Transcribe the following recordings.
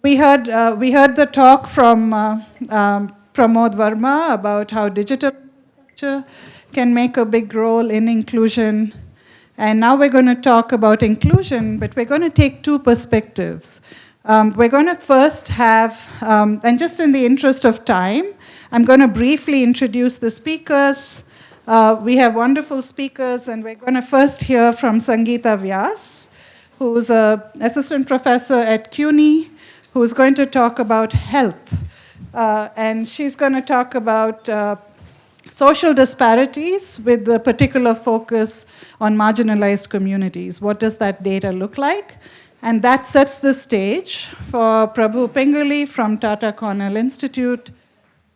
we heard the talk from Pramod Verma about how digital infrastructure can make a big role in inclusion. And now we're going to talk about inclusion, but we're going to take two perspectives. We're going to first have, and just in the interest of time, I'm going to briefly introduce the speakers. We have wonderful speakers, and we're going to first hear from Sangeeta Vyas, who's an assistant professor at CUNY, who's going to talk about health. And she's going to talk about social disparities with a particular focus on marginalized communities. What does that data look like? And that sets the stage for Prabhu Pingali from Tata Cornell Institute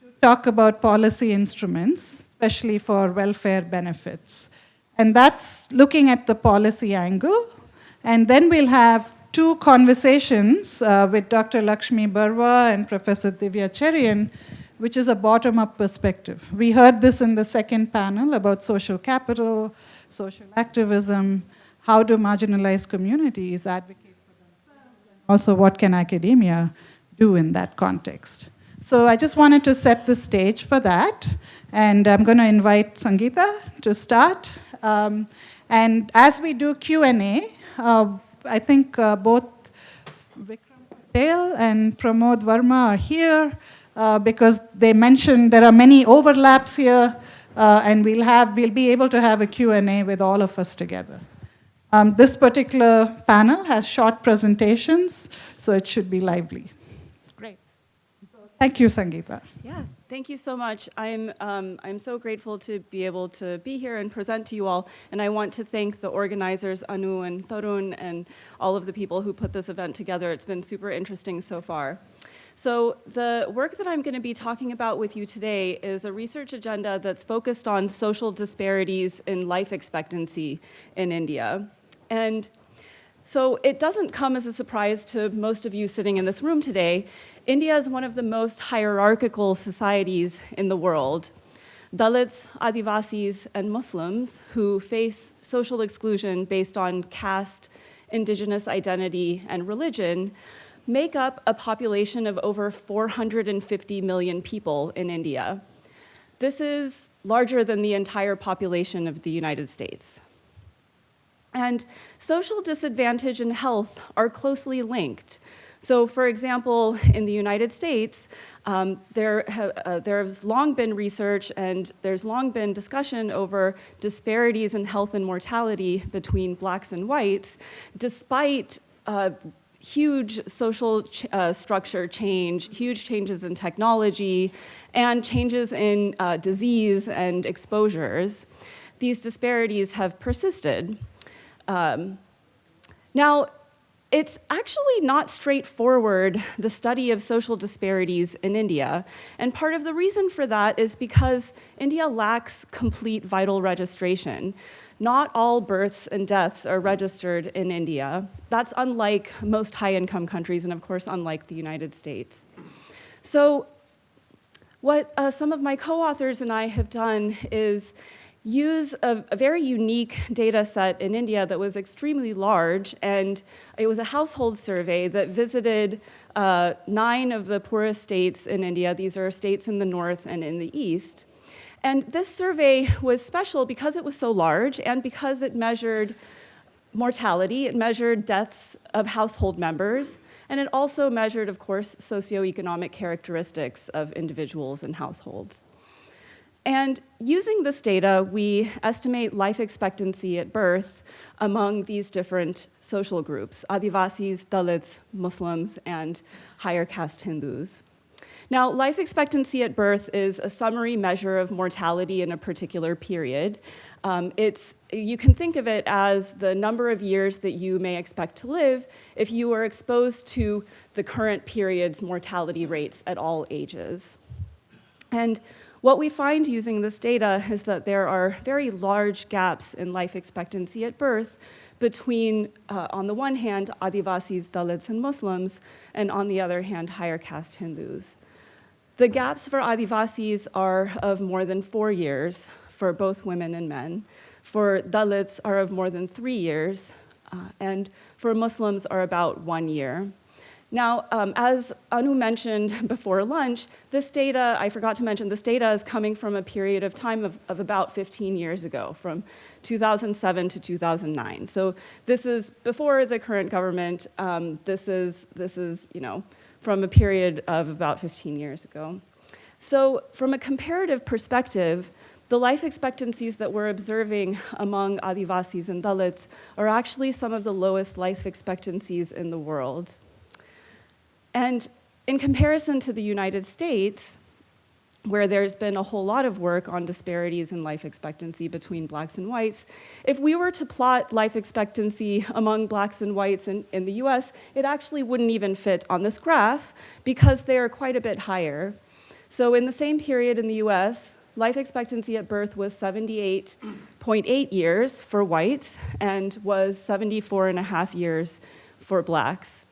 to talk about policy instruments, especially for welfare benefits. And that's looking at the policy angle. And then we'll have two conversations with Dr. Lakshmi Barwa and Professor Divya Cherian, which is a bottom-up perspective. We heard this in the second panel about social capital, social activism, how do marginalized communities advocate for themselves, and also what can academia do in that context. So I just wanted to set the stage for that, and I'm going to invite Sangeeta to start. And as we do Q&A, I think both Vikram Patel and Pramod Verma are here because they mentioned there are many overlaps here, and we'll be able to have a Q&A with all of us together. This particular panel has short presentations, so it should be lively. Great. So thank you, Sangeeta. Yeah, thank you so much. I'm so grateful to be able to be here and present to you all, and I want to thank the organizers, Anu and Tarun, and all of the people who put this event together. It's been super interesting so far. So the work that I'm going to be talking about with you today is a research agenda that's focused on social disparities in life expectancy in India. And so it doesn't come as a surprise to most of you sitting in this room today. India is one of the most hierarchical societies in the world. Dalits, Adivasis, and Muslims who face social exclusion based on caste, indigenous identity, and religion make up a population of over 450 million people in India. This is larger than the entire population of the United States. And social disadvantage and health are closely linked. So for example, in the United States, there has long been research and there's long been discussion over disparities in health and mortality between blacks and whites, despite huge social structure change, huge changes in technology, and changes in disease and exposures. These disparities have persisted. Now, it's actually not straightforward, the study of social disparities in India. And part of the reason for that is because India lacks complete vital registration. Not all births and deaths are registered in India. That's unlike most high-income countries, and of course, unlike the United States. So what some of my co-authors and I have done is use a very unique data set in India that was extremely large, and it was a household survey that visited 9 of the poorest states in India. These are states in the north and in the east. And this survey was special because it was so large and because it measured mortality, it measured deaths of household members, and it also measured, of course, socioeconomic characteristics of individuals and households. And using this data, we estimate life expectancy at birth among these different social groups, Adivasis, Dalits, Muslims, and higher caste Hindus. Now, life expectancy at birth is a summary measure of mortality in a particular period. You can think of it as the number of years that you may expect to live if you were exposed to the current period's mortality rates at all ages. And what we find using this data is that there are very large gaps in life expectancy at birth between, on the one hand, Adivasis, Dalits, and Muslims, and on the other hand, higher caste Hindus. The gaps for Adivasis are of more than 4 years for both women and men. For Dalits are of more than 3 years, and for Muslims are about 1 year. Now, as Anu mentioned before lunch, this data, I forgot to mention, this data is coming from a period of time of about 15 years ago, from 2007 to 2009. So this is before the current government. This is from a period of about 15 years ago. So from a comparative perspective, the life expectancies that we're observing among Adivasis and Dalits are actually some of the lowest life expectancies in the world. And in comparison to the United States, where there's been a whole lot of work on disparities in life expectancy between blacks and whites, if we were to plot life expectancy among blacks and whites in the US, it actually wouldn't even fit on this graph because they are quite a bit higher. So in the same period in the US, life expectancy at birth was 78.8 years for whites and was 74.5 years for blacks.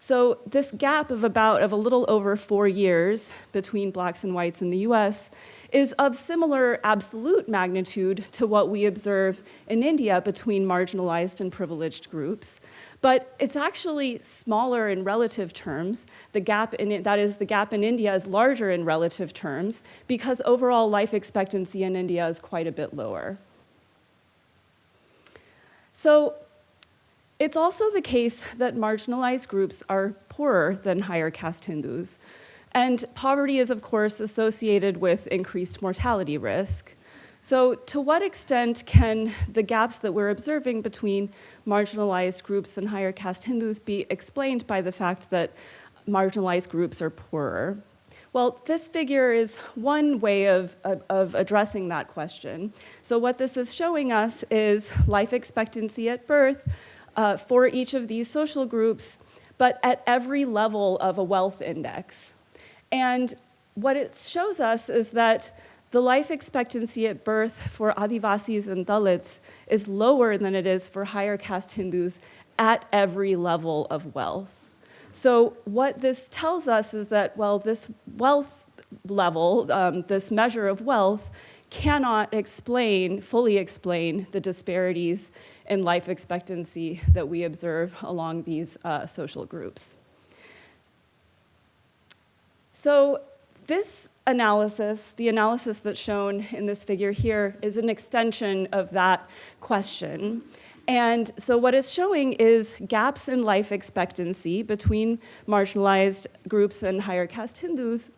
So this gap of a little over 4 years between blacks and whites in the US is of similar absolute magnitude to what we observe in India between marginalized and privileged groups. But it's actually smaller in relative terms. The gap in India is larger in relative terms because overall life expectancy in India is quite a bit lower. So it's also the case that marginalized groups are poorer than higher caste Hindus. And poverty is, of course, associated with increased mortality risk. So to what extent can the gaps that we're observing between marginalized groups and higher caste Hindus be explained by the fact that marginalized groups are poorer? Well, this figure is one way of addressing that question. So what this is showing us is life expectancy at birth for each of these social groups, but at every level of a wealth index. And what it shows us is that the life expectancy at birth for Adivasis and Dalits is lower than it is for higher caste Hindus at every level of wealth. So what this tells us is that, well, this wealth level, this measure of wealth, cannot fully explain the disparities in life expectancy that we observe along these social groups. So this analysis, the analysis that's shown in this figure here, is an extension of that question. And so what it's showing is gaps in life expectancy between marginalized groups and higher caste Hindus.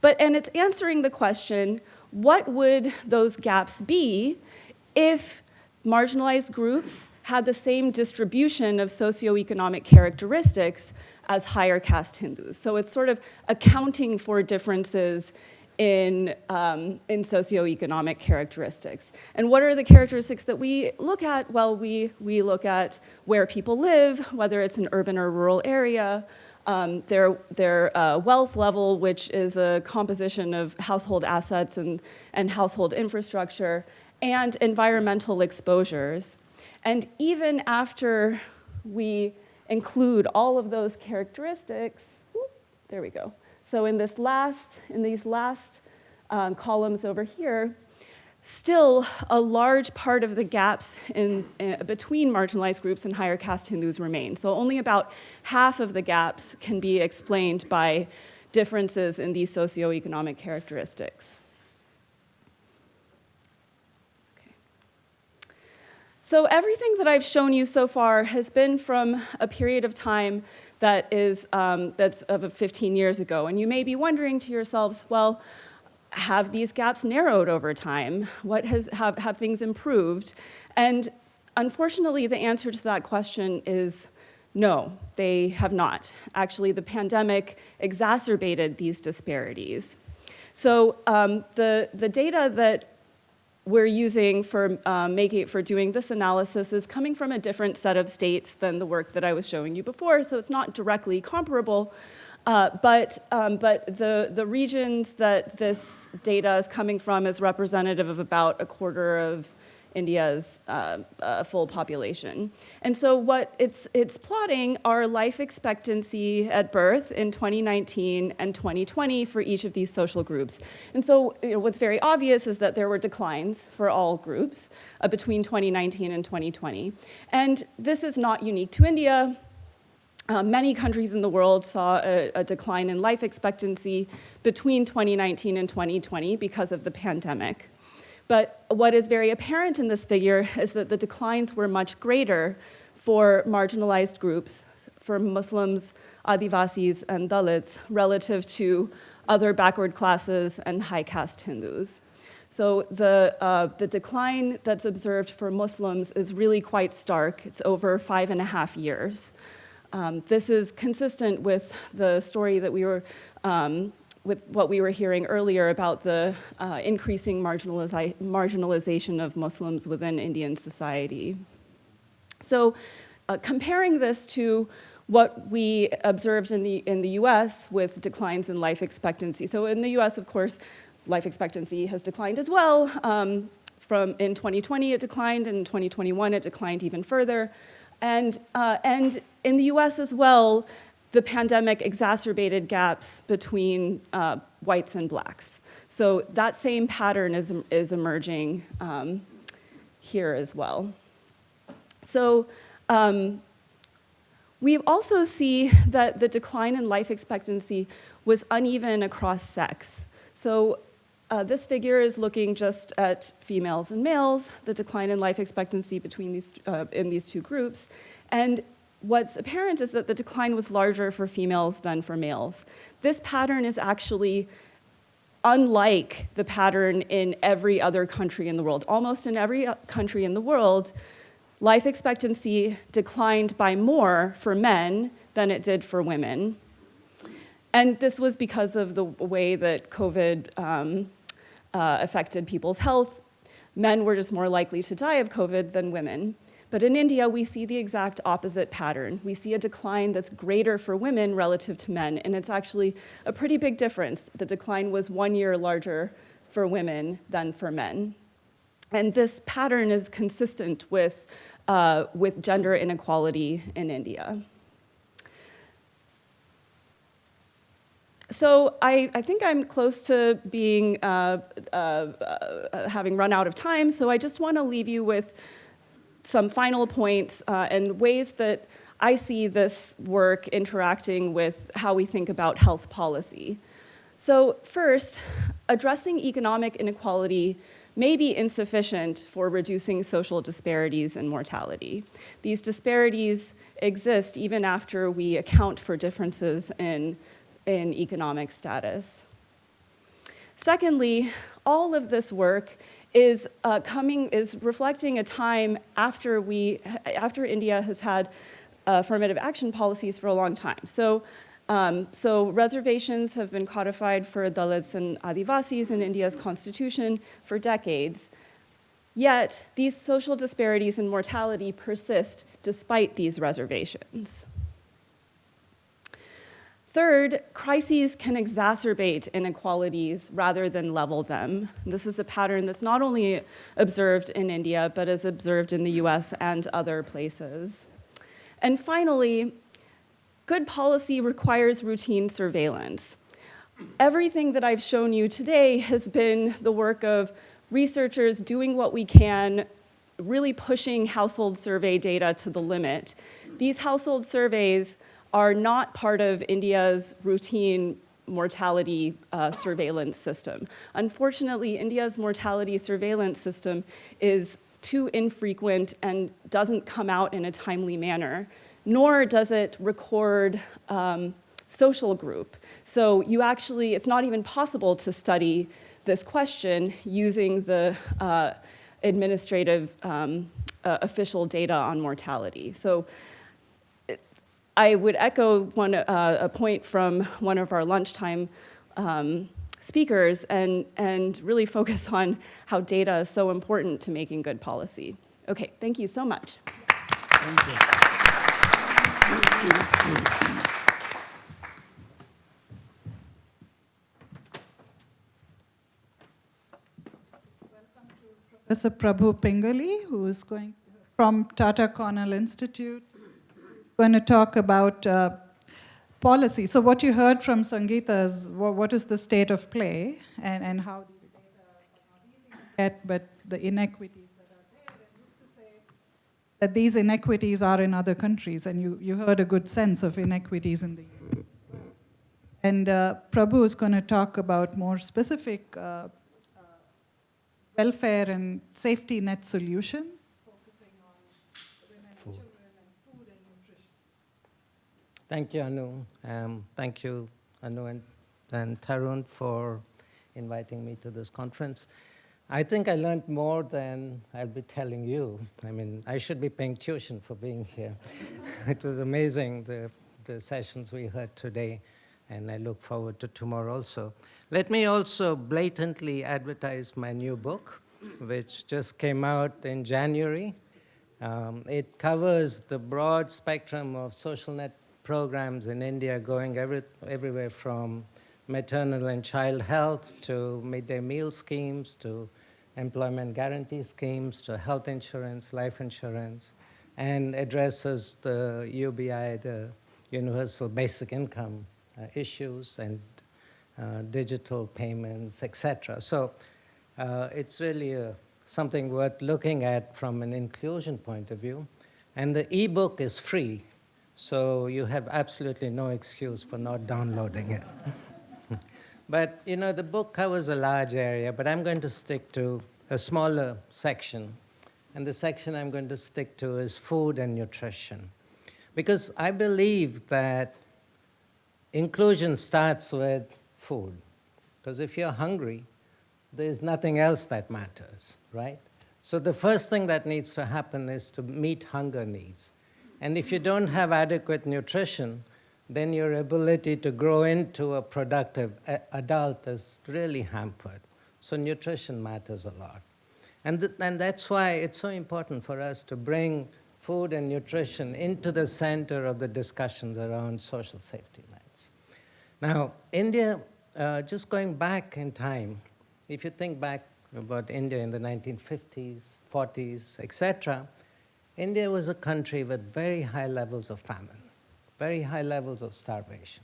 And it's answering the question, what would those gaps be if marginalized groups had the same distribution of socioeconomic characteristics as higher caste Hindus? So it's sort of accounting for differences in socioeconomic characteristics. And what are the characteristics that we look at? Well, we look at where people live, whether it's an urban or rural area, their wealth level, which is a composition of household assets and household infrastructure, and environmental exposures. And even after we include all of those characteristics, there we go. So in these last columns over here, still a large part of the gaps between marginalized groups and higher caste Hindus remain. So only about half of the gaps can be explained by differences in these socioeconomic characteristics. So everything that I've shown you so far has been from a period of time that's of 15 years ago. And you may be wondering to yourselves, well, have these gaps narrowed over time? Have things improved? And unfortunately, the answer to that question is no, they have not. Actually, the pandemic exacerbated these disparities. So the data that we're using for doing this analysis is coming from a different set of states than the work that I was showing you before, so it's not directly comparable. But the regions that this data is coming from is representative of about a quarter of India's full population. And so what it's plotting are life expectancy at birth in 2019 and 2020 for each of these social groups. And so what's very obvious is that there were declines for all groups between 2019 and 2020. And this is not unique to India. Many countries in the world saw a decline in life expectancy between 2019 and 2020 because of the pandemic. But what is very apparent in this figure is that the declines were much greater for marginalized groups, for Muslims, Adivasis, and Dalits, relative to other backward classes and high caste Hindus. So the decline that's observed for Muslims is really quite stark. It's over 5.5 years. This is consistent with the story that we were, with what we were hearing earlier about the increasing marginalization of Muslims within Indian society. So comparing this to what we observed in the US with declines in life expectancy. So in the US, of course, life expectancy has declined as well. In 2020, it declined. In 2021, it declined even further. And in the US as well, the pandemic exacerbated gaps between whites and blacks. So that same pattern is emerging here as well. So we also see that the decline in life expectancy was uneven across sex. So this figure is looking just at females and males, the decline in life expectancy between in these two groups. And what's apparent is that the decline was larger for females than for males. This pattern is actually unlike the pattern in every other country in the world. Almost in every country in the world, life expectancy declined by more for men than it did for women. And this was because of the way that COVID affected people's health. Men were just more likely to die of COVID than women. But in India, we see the exact opposite pattern. We see a decline that's greater for women relative to men, and it's actually a pretty big difference. The decline was 1 year larger for women than for men. And this pattern is consistent with gender inequality in India. So I think I'm close to being, having run out of time, so I just want to leave you with some final points and ways that I see this work interacting with how we think about health policy. So first, addressing economic inequality may be insufficient for reducing social disparities and mortality. These disparities exist even after we account for differences in economic status. Secondly, all of this work is reflecting a time after India has had affirmative action policies for a long time. So reservations have been codified for Dalits and Adivasis in India's constitution for decades. Yet, these social disparities in mortality persist despite these reservations. Third, crises can exacerbate inequalities rather than level them. This is a pattern that's not only observed in India, but is observed in the US and other places. And finally, good policy requires routine surveillance. Everything that I've shown you today has been the work of researchers doing what we can, really pushing household survey data to the limit. These household surveys are not part of India's routine mortality surveillance system. Unfortunately, India's mortality surveillance system is too infrequent and doesn't come out in a timely manner, nor does it record social group. So it's not even possible to study this question using the administrative official data on mortality. So I would echo a point from one of our lunchtime speakers and really focus on how data is so important to making good policy. Okay, thank you so much. Thank you. Professor Prabhu Pingali, who is going from Tata Cornell Institute, going to talk about policy. So what you heard from Sangeeta is what is the state of play and how these data are not easy to get, but the inequities that are there. And just to say, that these inequities are in other countries, and you heard a good sense of inequities in the US. And Prabhu is going to talk about more specific welfare and safety net solutions, focusing on women and children and food and nutrition. Thank you, Anu. Thank you, Anu and Tarun, for inviting me to this conference. I think I learned more than I'll be telling you. I mean, I should be paying tuition for being here. It was amazing, the sessions we heard today, and I look forward to tomorrow also. Let me also blatantly advertise my new book, which just came out in January. It covers the broad spectrum of social net programs in India, going everywhere from maternal and child health to midday meal schemes to employment guarantee schemes to health insurance, life insurance, and addresses the UBI, the universal basic income issues, and digital payments, etc. So it's really something worth looking at from an inclusion point of view. And the ebook is free, so you have absolutely no excuse for not downloading it. But the book covers a large area, but I'm going to stick to a smaller section. And the section I'm going to stick to is food and nutrition. Because I believe that inclusion starts with food. Because if you're hungry, there's nothing else that matters, right? So the first thing that needs to happen is to meet hunger needs. And if you don't have adequate nutrition, then your ability to grow into a productive adult is really hampered. So nutrition matters a lot. And that's why it's so important for us to bring food and nutrition into the center of the discussions around social safety nets. Now, India, just going back in time, if you think back about India in the 1950s, 40s, etc., India was a country with very high levels of famine, very high levels of starvation.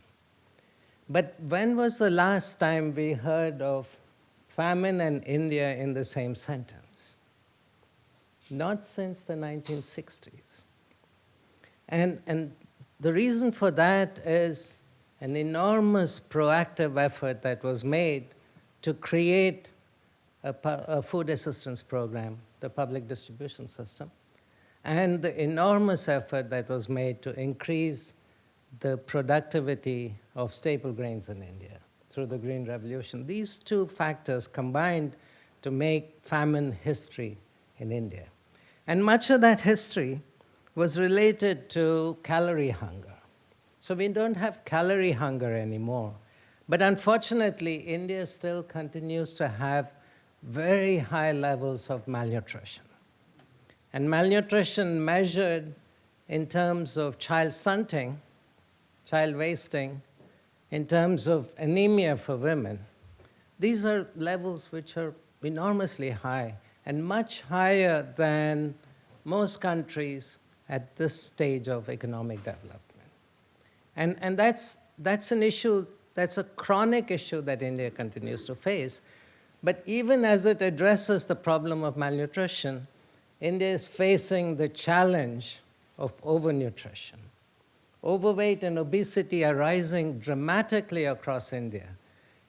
But when was the last time we heard of famine and India in the same sentence? Not since the 1960s. And the reason for that is an enormous proactive effort that was made to create a food assistance program, the public distribution system, and the enormous effort that was made to increase the productivity of staple grains in India through the Green Revolution. These two factors combined to make famine history in India. And much of that history was related to calorie hunger. So we don't have calorie hunger anymore. But unfortunately, India still continues to have very high levels of malnutrition. And malnutrition measured in terms of child stunting, child wasting, in terms of anemia for women, these are levels which are enormously high and much higher than most countries at this stage of economic development. And that's an issue, that's a chronic issue that India continues to face. But even as it addresses the problem of malnutrition, India is facing the challenge of overnutrition. Overweight and obesity are rising dramatically across India.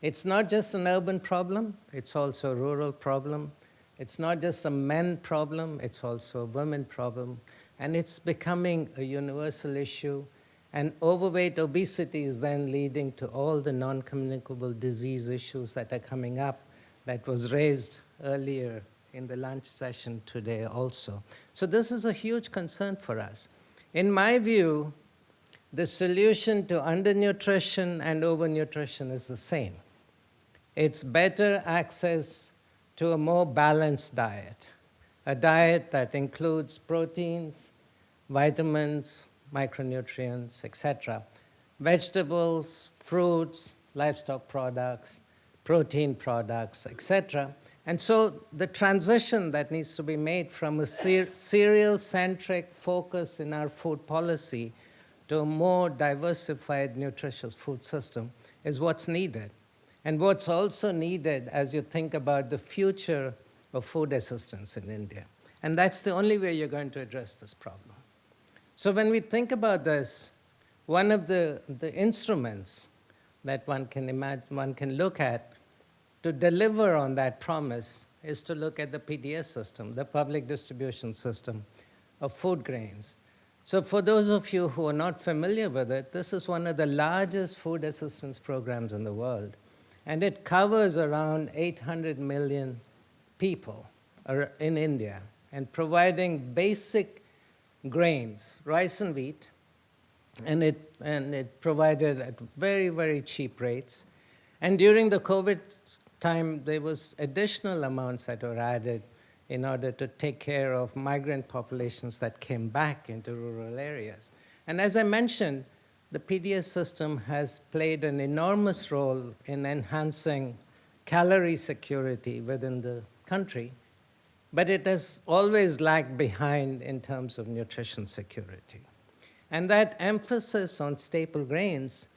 It's not just an urban problem, it's also a rural problem. It's not just a men problem, it's also a women problem. And it's becoming a universal issue. And overweight obesity is then leading to all the non-communicable disease issues that are coming up that was raised earlier in the lunch session today also. So this is a huge concern for us. In my view, the solution to undernutrition and overnutrition is the same. It's better access to a more balanced diet, a diet that includes proteins, vitamins, micronutrients, etc., vegetables, fruits, livestock products, protein products, etc. And so the transition that needs to be made from a cereal-centric focus in our food policy to a more diversified, nutritious food system is what's needed. And what's also needed as you think about the future of food assistance in India. And that's the only way you're going to address this problem. So when we think about this, one of the instruments that one can imagine, one can look at to deliver on that promise is to look at the PDS system, the public distribution system of food grains. So for those of you who are not familiar with it, this is one of the largest food assistance programs in the world. And it covers around 800 million people in India, and providing basic grains, rice and wheat, and it provided at very, very cheap rates. And during the COVID time, there was additional amounts that were added in order to take care of migrant populations that came back into rural areas. And as I mentioned, the PDS system has played an enormous role in enhancing calorie security within the country, but it has always lagged behind in terms of nutrition security. And that emphasis on staple grains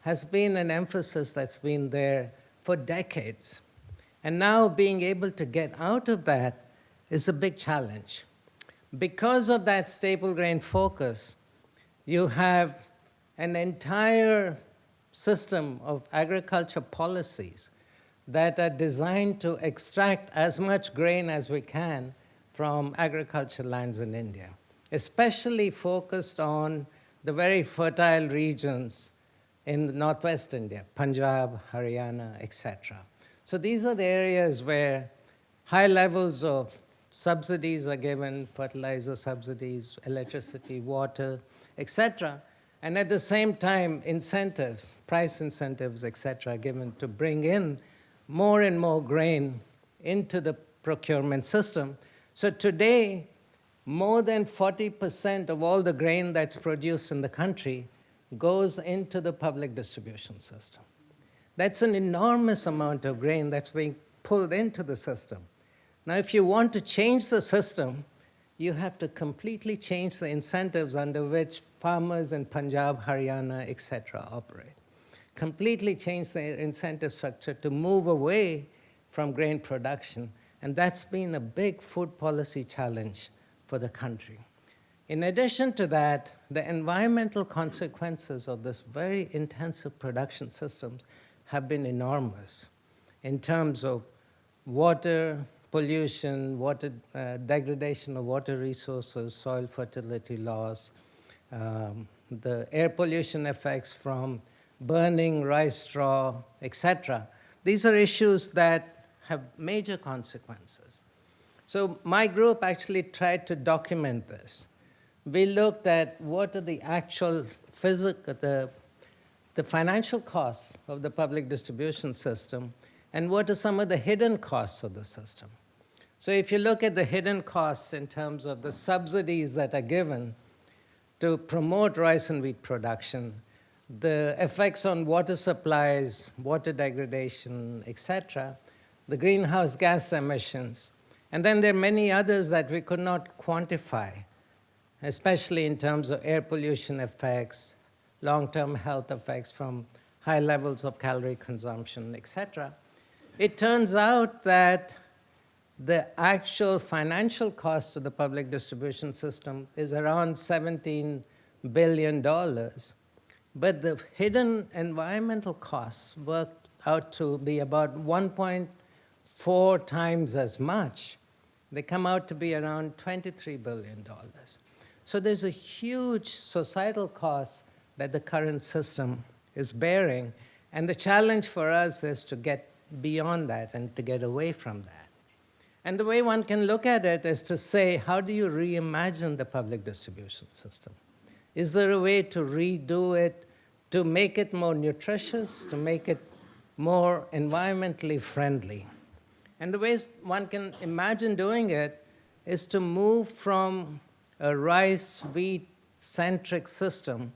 has been an emphasis that's been there for decades. And now being able to get out of that is a big challenge. Because of that staple grain focus, you have an entire system of agriculture policies that are designed to extract as much grain as we can from agricultural lands in India, especially focused on the very fertile regions in northwest India, Punjab, Haryana, etc. So these are the areas where high levels of subsidies are given, fertilizer subsidies, electricity, water, etc. And at the same time, incentives, price incentives, etc., are given to bring in more and more grain into the procurement system. So today, more than 40% of all the grain that's produced in the country goes into the public distribution system. That's an enormous amount of grain that's being pulled into the system. Now, if you want to change the system, you have to completely change the incentives under which farmers in Punjab, Haryana, etc. operate. Completely change their incentive structure to move away from grain production. And that's been a big food policy challenge for the country. In addition to that, the environmental consequences of this very intensive production systems have been enormous in terms of water pollution, water degradation of water resources, soil fertility loss, the air pollution effects from burning rice straw, etc. These are issues that have major consequences. So my group actually tried to document this. We looked at what are the actual the financial costs of the public distribution system, and what are some of the hidden costs of the system. So if you look at the hidden costs in terms of the subsidies that are given to promote rice and wheat production, the effects on water supplies, water degradation, etc., the greenhouse gas emissions, and then there are many others that we could not quantify, especially in terms of air pollution effects, long-term health effects from high levels of calorie consumption, etc. It turns out that the actual financial cost of the public distribution system is around $17 billion, but the hidden environmental costs worked out to be about 1.4 times as much. They come out to be around $23 billion. So there's a huge societal cost that the current system is bearing, and the challenge for us is to get beyond that and to get away from that. And the way one can look at it is to say, how do you reimagine the public distribution system? Is there a way to redo it, to make it more nutritious, to make it more environmentally friendly? And the ways one can imagine doing it is to move from a rice, wheat-centric system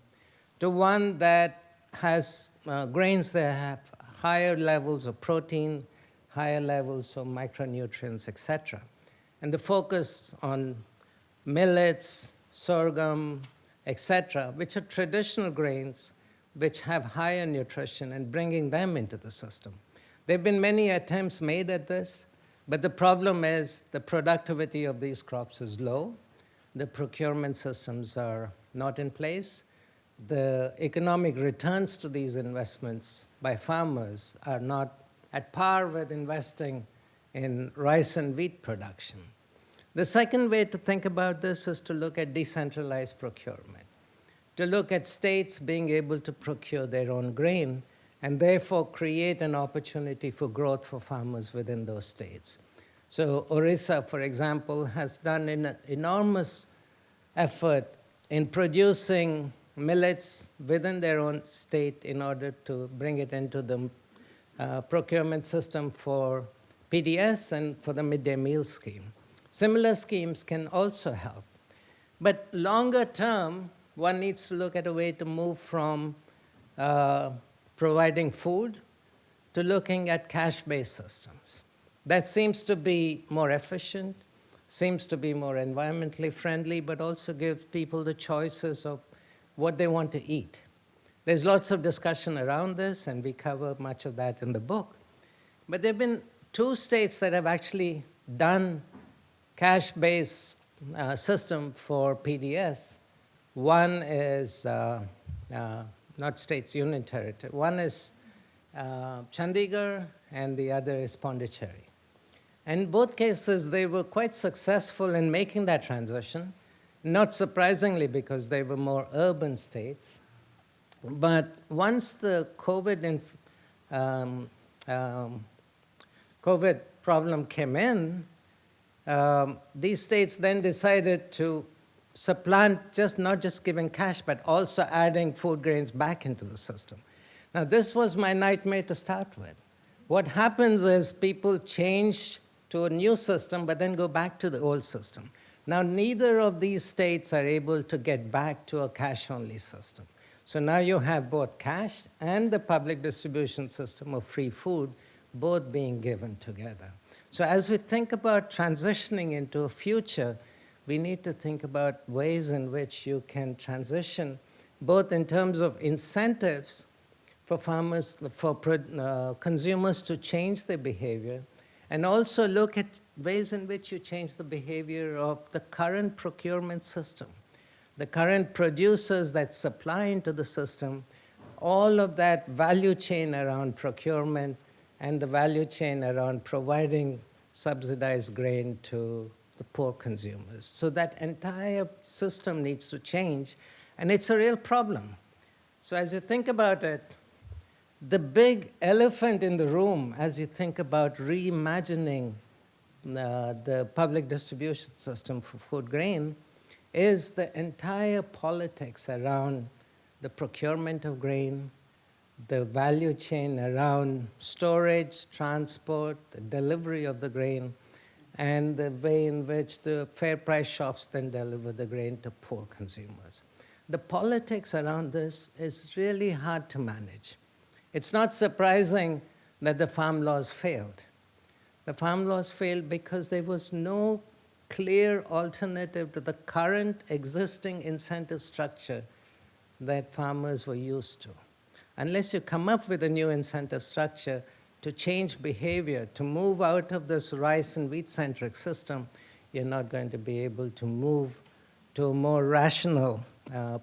to one that has grains that have higher levels of protein, higher levels of micronutrients, etc. And the focus on millets, sorghum, etc., which are traditional grains which have higher nutrition, and bringing them into the system. There have been many attempts made at this, But the problem is the productivity of these crops is low. The procurement systems are not in place. The economic returns to these investments by farmers are not at par with investing in rice and wheat production. The second way to think about this is to look at decentralized procurement, to look at states being able to procure their own grain and therefore create an opportunity for growth for farmers within those states. So Orissa, for example, has done an enormous effort in producing millets within their own state in order to bring it into the procurement system for PDS and for the midday meal scheme. Similar schemes can also help. But longer term, one needs to look at a way to move from providing food to looking at cash-based systems. That seems to be more efficient, seems to be more environmentally friendly, but also gives people the choices of what they want to eat. There's lots of discussion around this, and we cover much of that in the book. But there have been 2 states that have actually done cash-based system for PDS. One is, not states, union territory. One is Chandigarh, and the other is Pondicherry. And in both cases, they were quite successful in making that transition, not surprisingly because they were more urban states. But once the COVID problem came in, these states then decided to supplant not just giving cash, but also adding food grains back into the system. Now, this was my nightmare to start with. What happens is people change to a new system, but then go back to the old system. Now, neither of these states are able to get back to a cash-only system. So now you have both cash and the public distribution system of free food, both being given together. So as we think about transitioning into a future, we need to think about ways in which you can transition, both in terms of incentives for farmers, for consumers to change their behavior, and also look at ways in which you change the behavior of the current procurement system, the current producers that supply into the system, all of that value chain around procurement and the value chain around providing subsidized grain to the poor consumers. So that entire system needs to change, and it's a real problem. So as you think about it, the big elephant in the room, as you think about reimagining the public distribution system for food grain, is the entire politics around the procurement of grain, the value chain around storage, transport, the delivery of the grain, and the way in which the fair price shops then deliver the grain to poor consumers. The politics around this is really hard to manage. It's not surprising that the farm laws failed. The farm laws failed because there was no clear alternative to the current existing incentive structure that farmers were used to. Unless you come up with a new incentive structure to change behavior, to move out of this rice and wheat-centric system, you're not going to be able to move to a more rational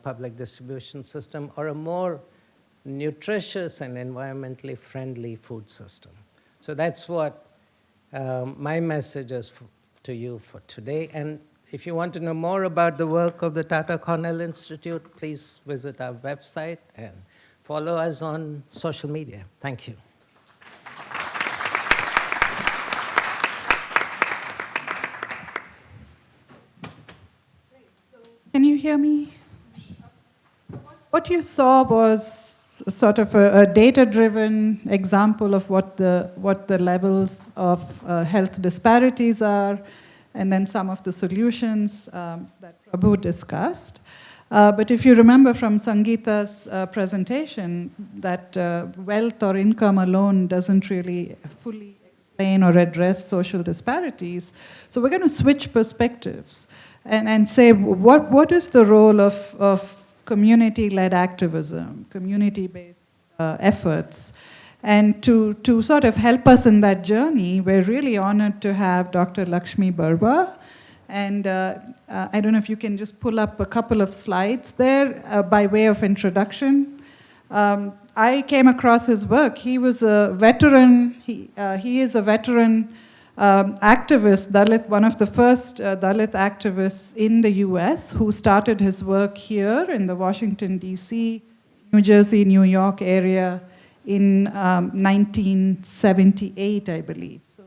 public distribution system or a more nutritious and environmentally friendly food system. So that's what my message is to you for today. And if you want to know more about the work of the Tata Cornell Institute, please visit our website and follow us on social media. Thank you. Can you hear me? What you saw was sort of a data-driven example of what the levels of health disparities are, and then some of the solutions that Prabhu discussed. But if you remember from Sangeeta's presentation, that wealth or income alone doesn't really fully explain or address social disparities. So we're going to switch perspectives and say, what is the role of community-led activism, community-based efforts, And to sort of help us in that journey, we're really honored to have Dr. Lakshmi Barwa. And I don't know if you can just pull up a couple of slides there by way of introduction. I came across his work. He was a veteran, he is a veteran activist, Dalit, one of the first Dalit activists in the US who started his work here in the Washington, D.C., New Jersey, New York area in 1978, I believe. So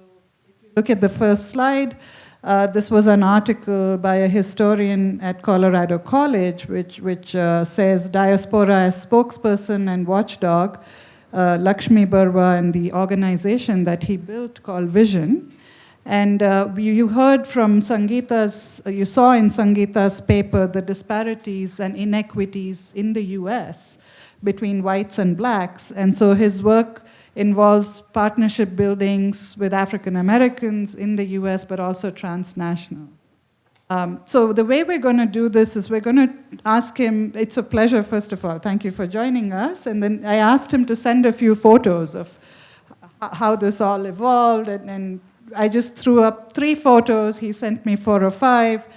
if you look at the first slide, this was an article by a historian at Colorado College, which says diaspora as spokesperson and watchdog, Lakshmi Barwa and the organization that he built called Vision. And you heard from Sangeeta's, you saw in Sangeeta's paper the disparities and inequities in the US between whites and blacks. And so his work involves partnership buildings with African Americans in the US, but also transnational. So the way we're going to do this is we're going to ask him, it's a pleasure, first of all, thank you for joining us. And then I asked him to send a few photos of how this all evolved, and I just threw up 3 photos. He sent me 4 or 5.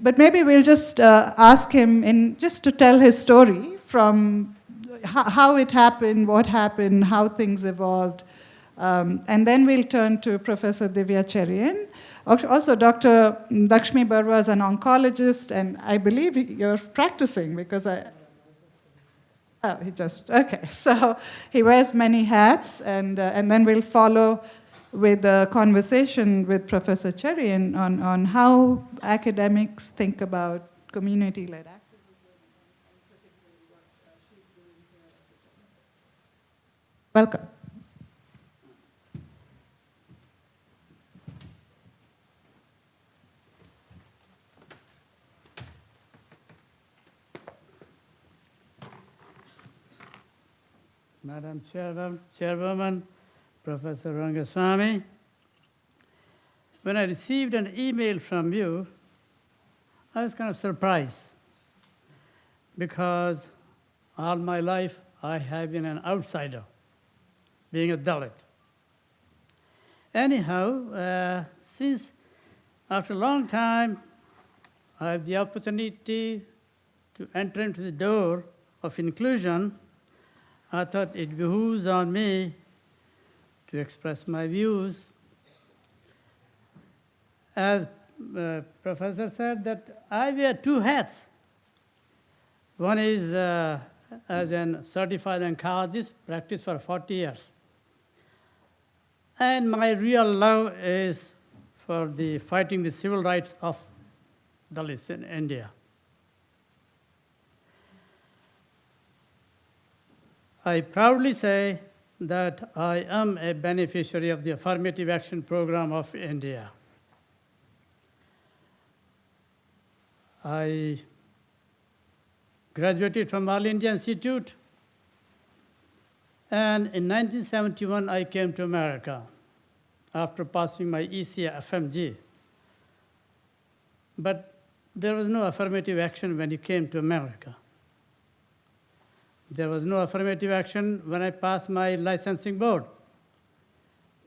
But maybe we'll just ask him just to tell his story from how it happened, what happened, how things evolved. And then we'll turn to Professor Divya Cherian. Also, Dr. Lakshmi Barwa is an oncologist, and I believe you're practicing because okay. So he wears many hats, and then we'll follow with a conversation with Professor Cherian on how academics think about community-led activism. Welcome. Madam Chairwoman, Professor Rangaswamy, when I received an email from you, I was kind of surprised because all my life I have been an outsider, being a Dalit. Anyhow, since after a long time I have the opportunity to enter into the door of inclusion, I thought it behooves on me to express my views. As Professor said, that I wear 2 hats. One is as a certified oncologist, practiced for 40 years. And my real love is for fighting the civil rights of Dalits in India. I proudly say that I am a beneficiary of the affirmative action program of India. I graduated from All India Institute, and in 1971 I came to America after passing my ECA FMG. But there was no affirmative action when you came to America. There was no affirmative action when I passed my licensing board.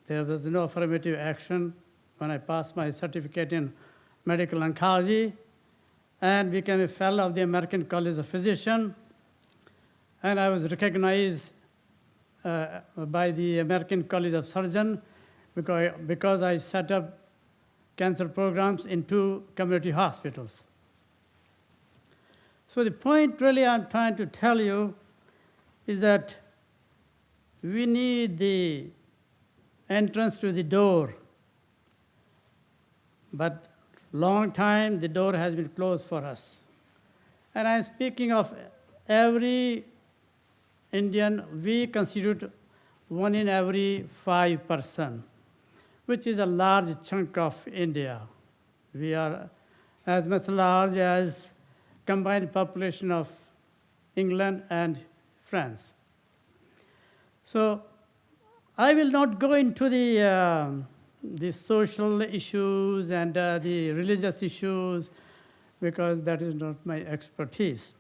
There was no affirmative action when I passed my certificate in medical oncology and became a fellow of the American College of Physicians. And I was recognized by the American College of Surgeons because I set up cancer programs in 2 community hospitals. So the point really I'm trying to tell you is that we need the entrance to the door. But long time, the door has been closed for us. And I'm speaking of every Indian, we constitute 1 in every 5 person, which is a large chunk of India. We are as much large as combined population of England and France. So I will not go into the social issues and the religious issues because that is not my expertise.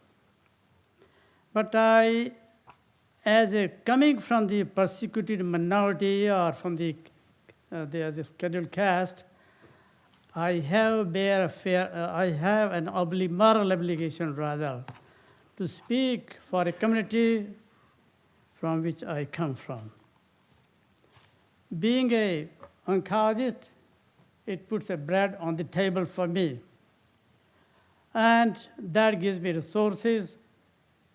But I coming from the persecuted minority or from the scheduled caste, I have an moral obligation rather to speak for a community from which I come from. Being an oncologist, it puts a bread on the table for me. And that gives me resources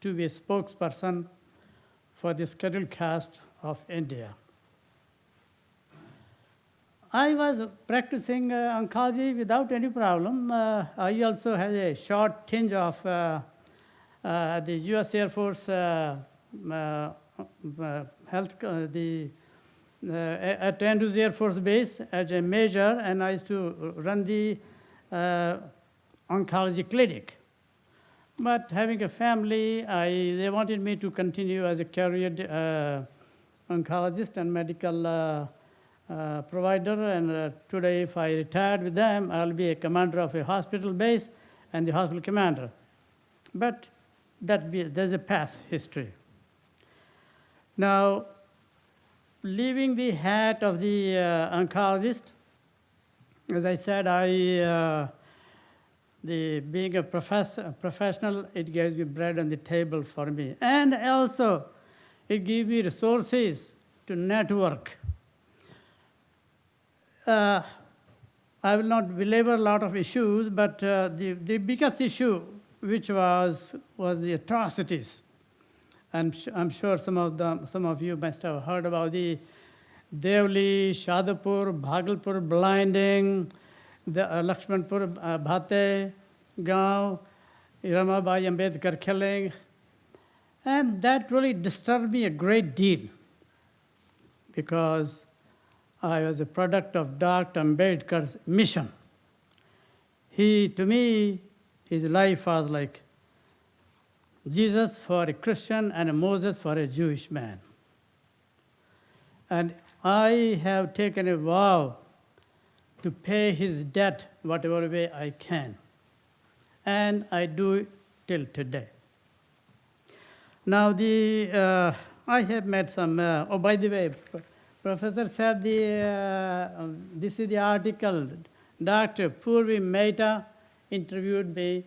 to be a spokesperson for the scheduled caste of India. I was practicing oncology without any problem. I also had a short tinge of the US Air Force at Andrews Air Force Base as a major, and I used to run the oncology clinic. But having a family, they wanted me to continue as a career oncologist and medical provider, and today if I retired with them, I'll be a commander of a hospital base and the hospital commander. But there's a past history. Now, leaving the hat of the oncologist, as I said, being a professional, it gives me bread on the table for me. And also, it gives me resources to network. I will not belabor a lot of issues, but the biggest issue, which was the atrocities. I'm sure some of you must have heard about the Devli, Shadapur, Bhagalpur blinding, the Lakshmanpur Bhate, Gaon, Ramabai Ambedkar killing. And that really disturbed me a great deal because I was a product of Dr. Ambedkar's mission. To me, his life was like Jesus for a Christian and a Moses for a Jewish man. And I have taken a vow to pay his debt whatever way I can. And I do it till today. Now, I have met some, by the way, Professor said this is the article. Dr. Purvi Mehta interviewed me,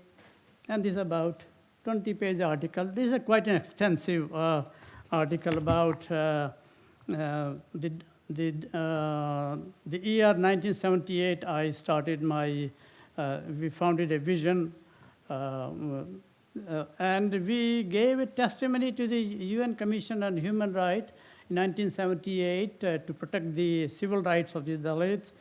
and this is about 20-page article. This is quite an extensive article about the year 1978. I started we founded a vision, and we gave a testimony to the UN Commission on Human Rights in 1978 to protect the civil rights of the Dalits.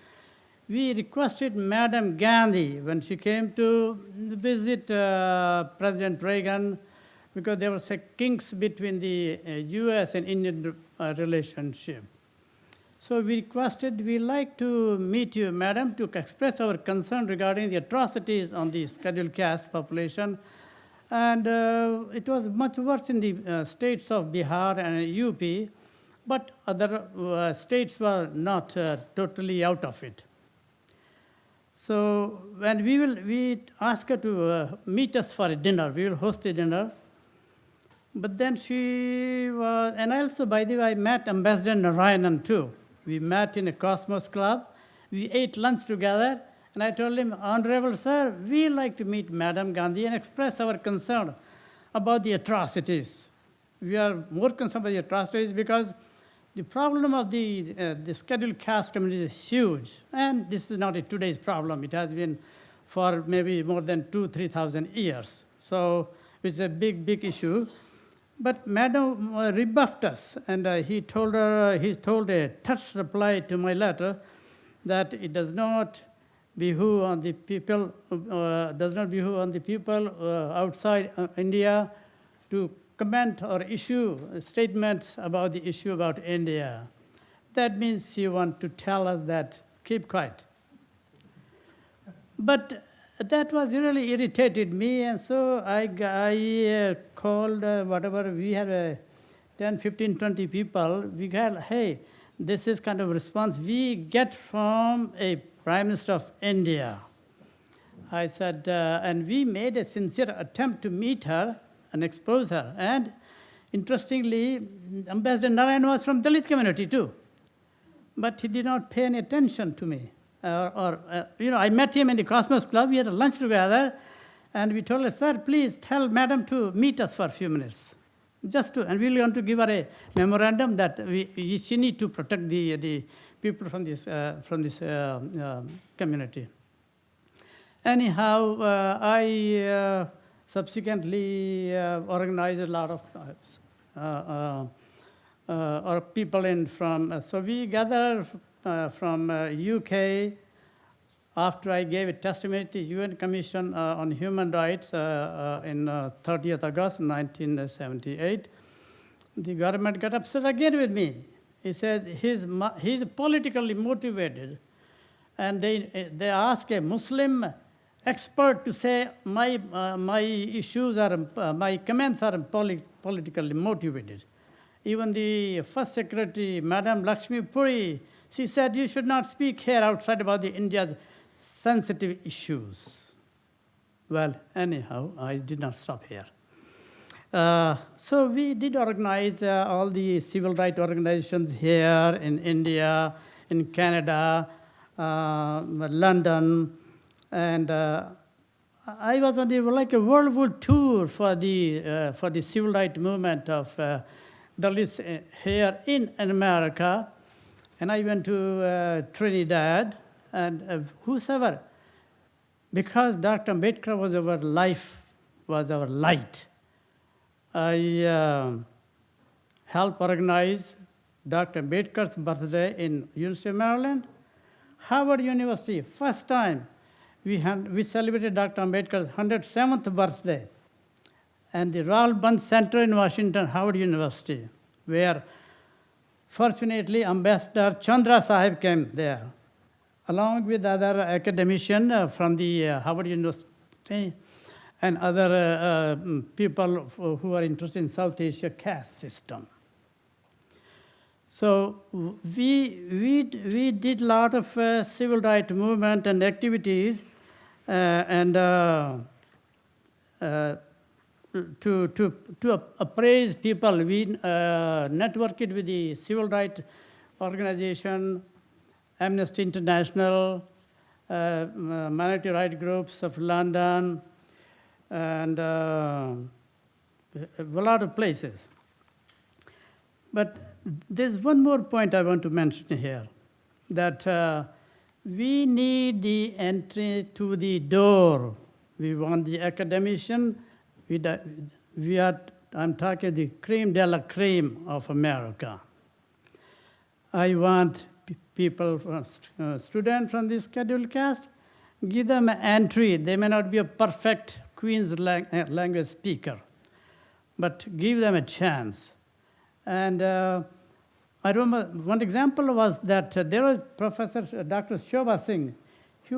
We requested Madam Gandhi when she came to visit President Reagan, because there was a kinks between the US and Indian relationship. So we requested, we'd like to meet you, madam, to express our concern regarding the atrocities on the scheduled caste population. And it was much worse in the states of Bihar and UP, but other states were not totally out of it. So when we asked her to meet us for a dinner, we will host a dinner. But then she was, and also, by the way, I met Ambassador Narayanan too. We met in a Cosmos Club. We ate lunch together, and I told him, Honorable Sir, we like to meet Madam Gandhi and express our concern about the atrocities. We are more concerned about the atrocities because the problem of the scheduled caste community is huge, and this is not today's problem. It has been for maybe more than 2,000-3,000 years. So it's a big, big issue. But Madam rebuffed us, and he told a terse reply to my letter that it does not behoove on the people, outside India to comment or issue statements about the issue about India. That means she wants to tell us that keep quiet. But that was really irritated me, and so I called whatever, we had 10, 15, 20 people. We got, hey, this is kind of response we get from a Prime Minister of India. I said, and we made a sincere attempt to meet her and expose her. And Interestingly, Ambassador Narayan was from Dalit community too, but he did not pay any attention to me. I met him in the Cosmos Club. We had a lunch together, and we told her, "Sir, please tell madam to meet us for a few minutes, and we're going to give her a memorandum that she need to protect the people from this community." Anyhow, I subsequently organized a lot of people so we gathered from UK after I gave a testimony to UN Commission on Human Rights in 30th August 1978. The government got upset again with me. He says he's politically motivated, and they ask a Muslim expert to say my comments are politically motivated. Even the first secretary, Madam Lakshmi Puri, she said you should not speak here outside about the India's sensitive issues. Well, anyhow, I did not stop here. So we did organize all the civil rights organizations here in India, in Canada, London, and I was on a worldwide tour for the civil rights movement of Dalits here in America, and I went to Trinidad, and whosoever, because Dr. Ambedkar was our life, was our light. I helped organize Dr. Ambedkar's birthday in University of Maryland. Harvard University, first time we celebrated Dr. Ambedkar's 107th birthday. And the Royal Bunch Center in Washington, Harvard University, where fortunately Ambassador Chandra Sahib came there, along with other academicians from the Harvard University and other people who are interested in South Asia caste system. So we did a lot of civil rights movement and activities, to appraise people. We networked with the civil rights organization, Amnesty International, minority rights groups of London, and a lot of places. But there's one more point I want to mention here, that we need the entry to the door. We want the academician. I'm talking the creme de la creme of America. I want people, students from the scheduled caste, give them an entry. They may not be a perfect Queen's language speaker, but give them a chance. And I remember one example was that there was Professor Dr. Shobha Singh. He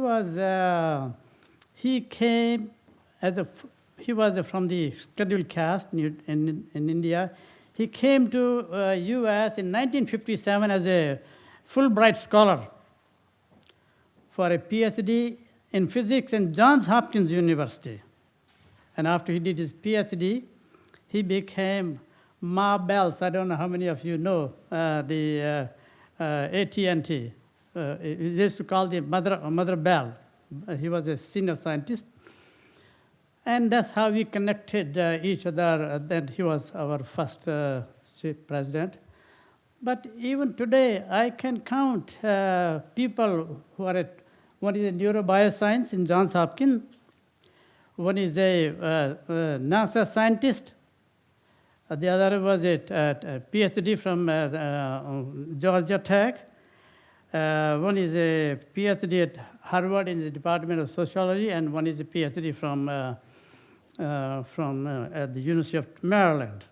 was from the scheduled caste in India. He came to US in 1957 as a Fulbright scholar for a PhD in physics in Johns Hopkins University. And after he did his PhD, he became Ma Bell's. I don't know how many of you know the AT&T. They used to call the Mother Bell. He was a senior scientist. And that's how we connected each other. Then he was our first chief president. But even today, I can count people who are one is a neurobioscience in Johns Hopkins, one is a NASA scientist, the other was a PhD from Georgia Tech, one is a PhD at Harvard in the Department of Sociology, and one is a PhD from at the University of Maryland.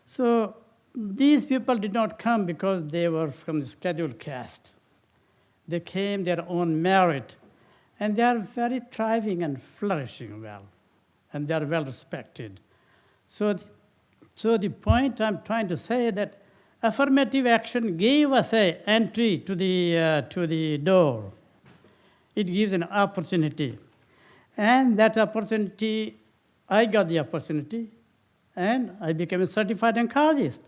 So these people did not come because they were from the scheduled caste. They came their own merit, and they are very thriving and flourishing well, and they are well respected. So the point I'm trying to say that affirmative action gave us an entry to the door. It gives an opportunity, and that opportunity, I got the opportunity, and I became a certified oncologist.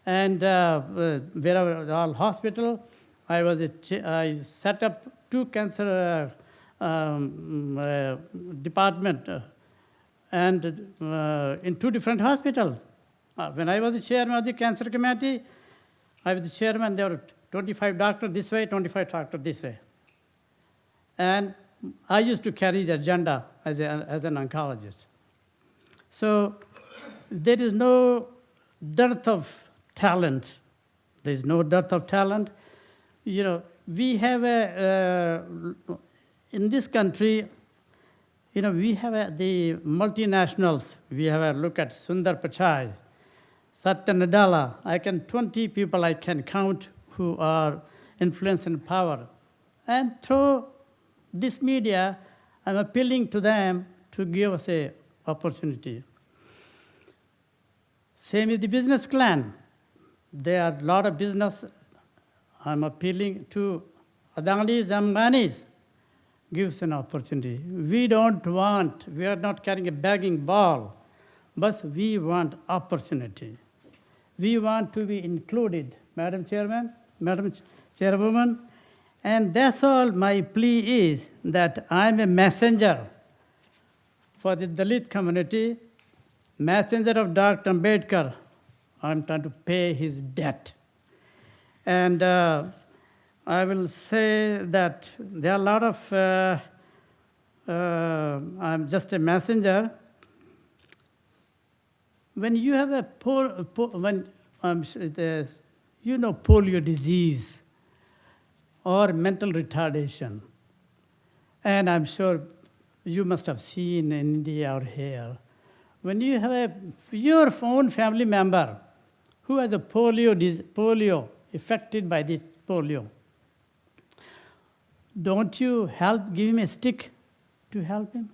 And wherever all hospital, I set up 2 cancer department and in 2 different hospitals. When I was the chairman of the cancer committee, I was the chairman. There were 25 doctors this way, 25 doctors this way. And I used to carry the agenda as an oncologist. So there is no dearth of talent. There is no dearth of talent. You know, we have in this country, you know, we have the multinationals. We have a look at Sundar Pichai, Satya Nadella. 20 people I can count who are influence and power. And through this media, I'm appealing to them to give us an opportunity. Same with the business clan. There are a lot of business. I'm appealing to Adanis, Ambanis. Give us an opportunity. We are not carrying a begging ball, but we want opportunity. We want to be included, Madam Chairman, Madam Chairwoman, and that's all my plea is, that I'm a messenger for the Dalit community, messenger of Dr. Ambedkar. I'm trying to pay his debt. And I will say that there are a lot of, I'm just a messenger. When you have a polio disease or mental retardation, and I'm sure you must have seen in India or here, when you have your own family member who has a polio, affected by the polio, don't you give him a stick to help him?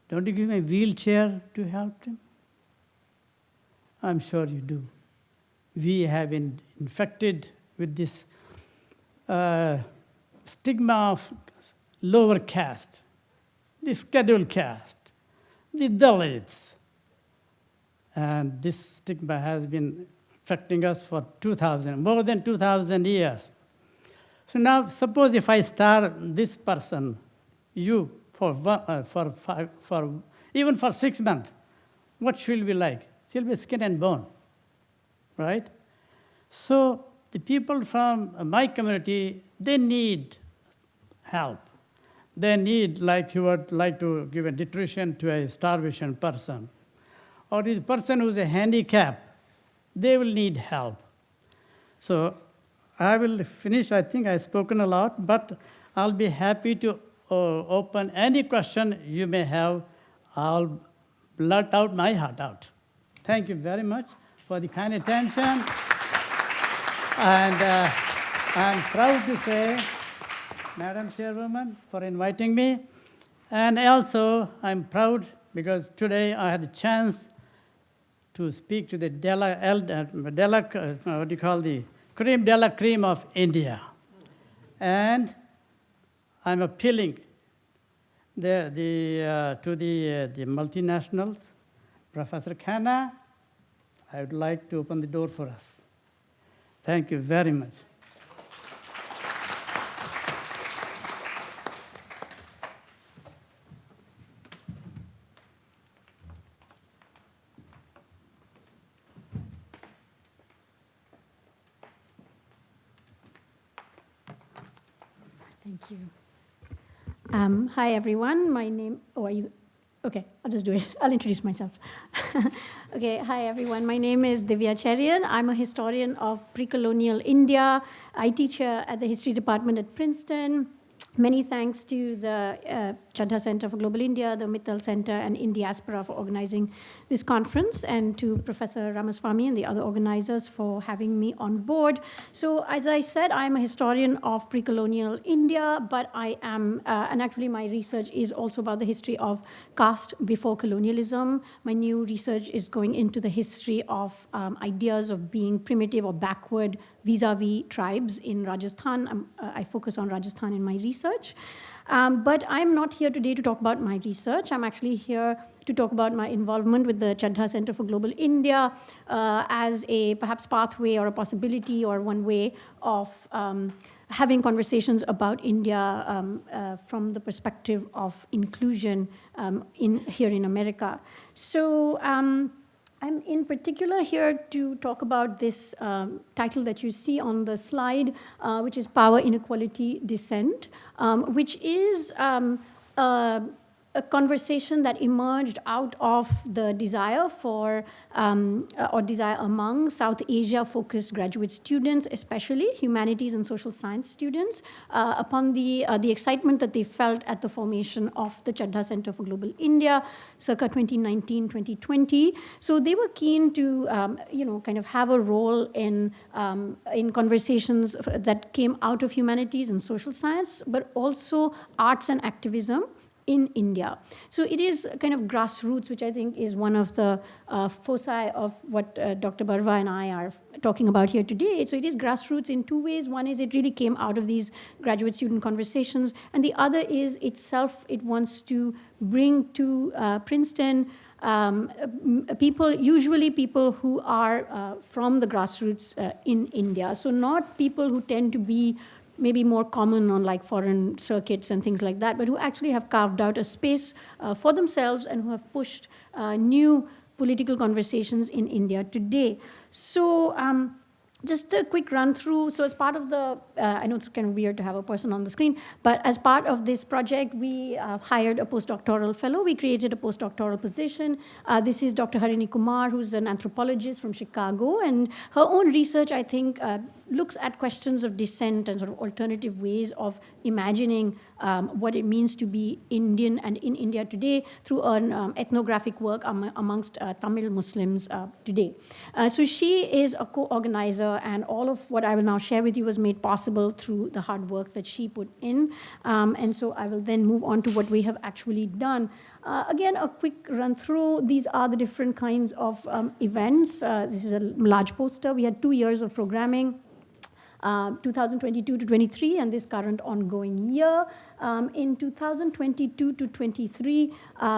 Don't you give him a wheelchair to help him? I'm sure you do. We have been infected with this stigma of lower caste, the scheduled caste, the Dalits. And this stigma has been affecting us for more than 2,000 years. So now, suppose if I star this person, you, even for 6 months, what she'll be like? She'll be skin and bone, right? So the people from my community, they need help. They need, like you would like to give a nutrition to a starvation person, or the person who's a handicap, they will need help. So I will finish. I think I've spoken a lot, but I'll be happy to open any question you may have. I'll blurt out my heart out. Thank you very much for the kind attention. And I'm proud to say, Madam Chairwoman, for inviting me. And also, I'm proud because today I had the chance to speak to the creme de la creme of India. And I'm appealing to the multinationals. Professor Khanna, I would like to open the door for us. Thank you very much. Thank you. Hi, everyone. My name, okay, I'll just do it. I'll introduce myself. Okay, hi, everyone. My name is Divya Cherian. I'm a historian of pre-colonial India. I teach at the history department at Princeton. Many thanks to the Chadha Center for Global India, the Mittal Center, and Indiaspora for organizing this conference, and to Professor Ramaswamy and the other organizers for having me on board. So as I said, I'm a historian of pre-colonial India, but I am, and actually my research is also about the history of caste before colonialism. My new research is going into the history of ideas of being primitive or backward vis-a-vis tribes in Rajasthan. I focus on Rajasthan in my research. But I'm not here today to talk about my research. I'm actually here to talk about my involvement with the Chaddha Center for Global India as a perhaps pathway or a possibility or one way of having conversations about India from the perspective of inclusion here in America. So I'm in particular here to talk about this title that you see on the slide, which is Power, Inequality, Dissent, which is a conversation that emerged out of the desire for, or desire among South Asia-focused graduate students, especially humanities and social science students, upon the excitement that they felt at the formation of the Chaddha Center for Global India, circa 2019-2020. So they were keen to, kind of have a role in conversations that came out of humanities and social science, but also arts and activism in India. So it is kind of grassroots, which I think is one of the foci of what Dr. Barva and I are talking about here today. So it is grassroots in two ways. One is it really came out of these graduate student conversations, and the other is itself, it wants to bring to Princeton people, usually people who are from the grassroots in India. So not people who tend to be maybe more common on like foreign circuits and things like that, but who actually have carved out a space for themselves and who have pushed new political conversations in India today. So just a quick run through. So as part of the, I know it's kind of weird to have a person on the screen, but as part of this project, we hired a postdoctoral fellow. We created a postdoctoral position. This is Dr. Harini Kumar, who's an anthropologist from Chicago, and her own research, I think, looks at questions of dissent and sort of alternative ways of imagining what it means to be Indian and in India today through an ethnographic work amongst Tamil Muslims today. So she is a co-organizer, and all of what I will now share with you was made possible through the hard work that she put in. And so I will then move on to what we have actually done. Again, a quick run through. These are the different kinds of events. This is a large poster. We had 2 years of programming. 2022 to 23, and this current ongoing year. In 2022 to 23,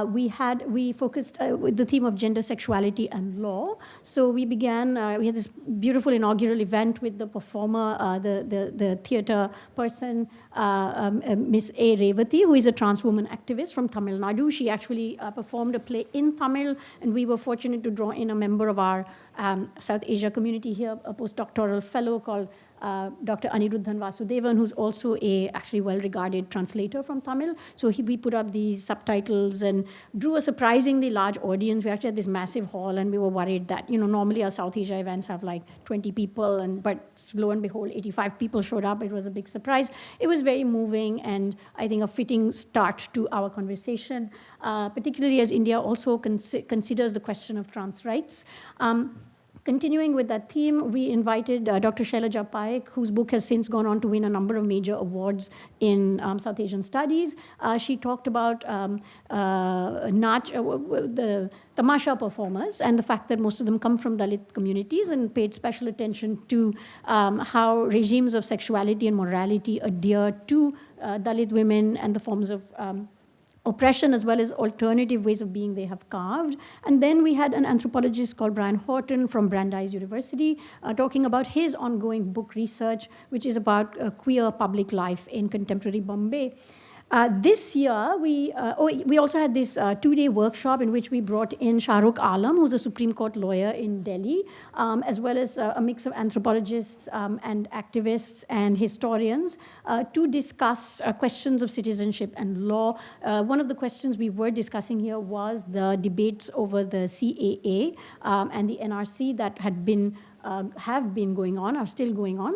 we focused with the theme of gender, sexuality, and law. So we began, we had this beautiful inaugural event with the performer, the theater person, Miss A. Revati, who is a trans woman activist from Tamil Nadu. She actually performed a play in Tamil, and we were fortunate to draw in a member of our South Asia community here, a postdoctoral fellow called Dr. Aniruddhan Vasudevan, who's also a actually well-regarded translator from Tamil. So we put up these subtitles and drew a surprisingly large audience. We actually had this massive hall, and we were worried that, normally our South Asia events have like 20 people, but lo and behold, 85 people showed up. It was a big surprise. It was very moving, and I think a fitting start to our conversation, particularly as India also considers the question of trans rights. Continuing with that theme, we invited Dr. Shailaja Paik, whose book has since gone on to win a number of major awards in South Asian studies. She talked about the tamasha performers and the fact that most of them come from Dalit communities, and paid special attention to how regimes of sexuality and morality adhere to Dalit women and the forms of oppression as well as alternative ways of being they have carved. And then we had an anthropologist called Brian Horton from Brandeis University talking about his ongoing book research, which is about queer public life in contemporary Bombay. This year, we also had this 2-day workshop in which we brought in Shahrukh Alam, who's a Supreme Court lawyer in Delhi, as well as a mix of anthropologists and activists and historians to discuss questions of citizenship and law. One of the questions we were discussing here was the debates over the CAA and the NRC that have been going on, are still going on,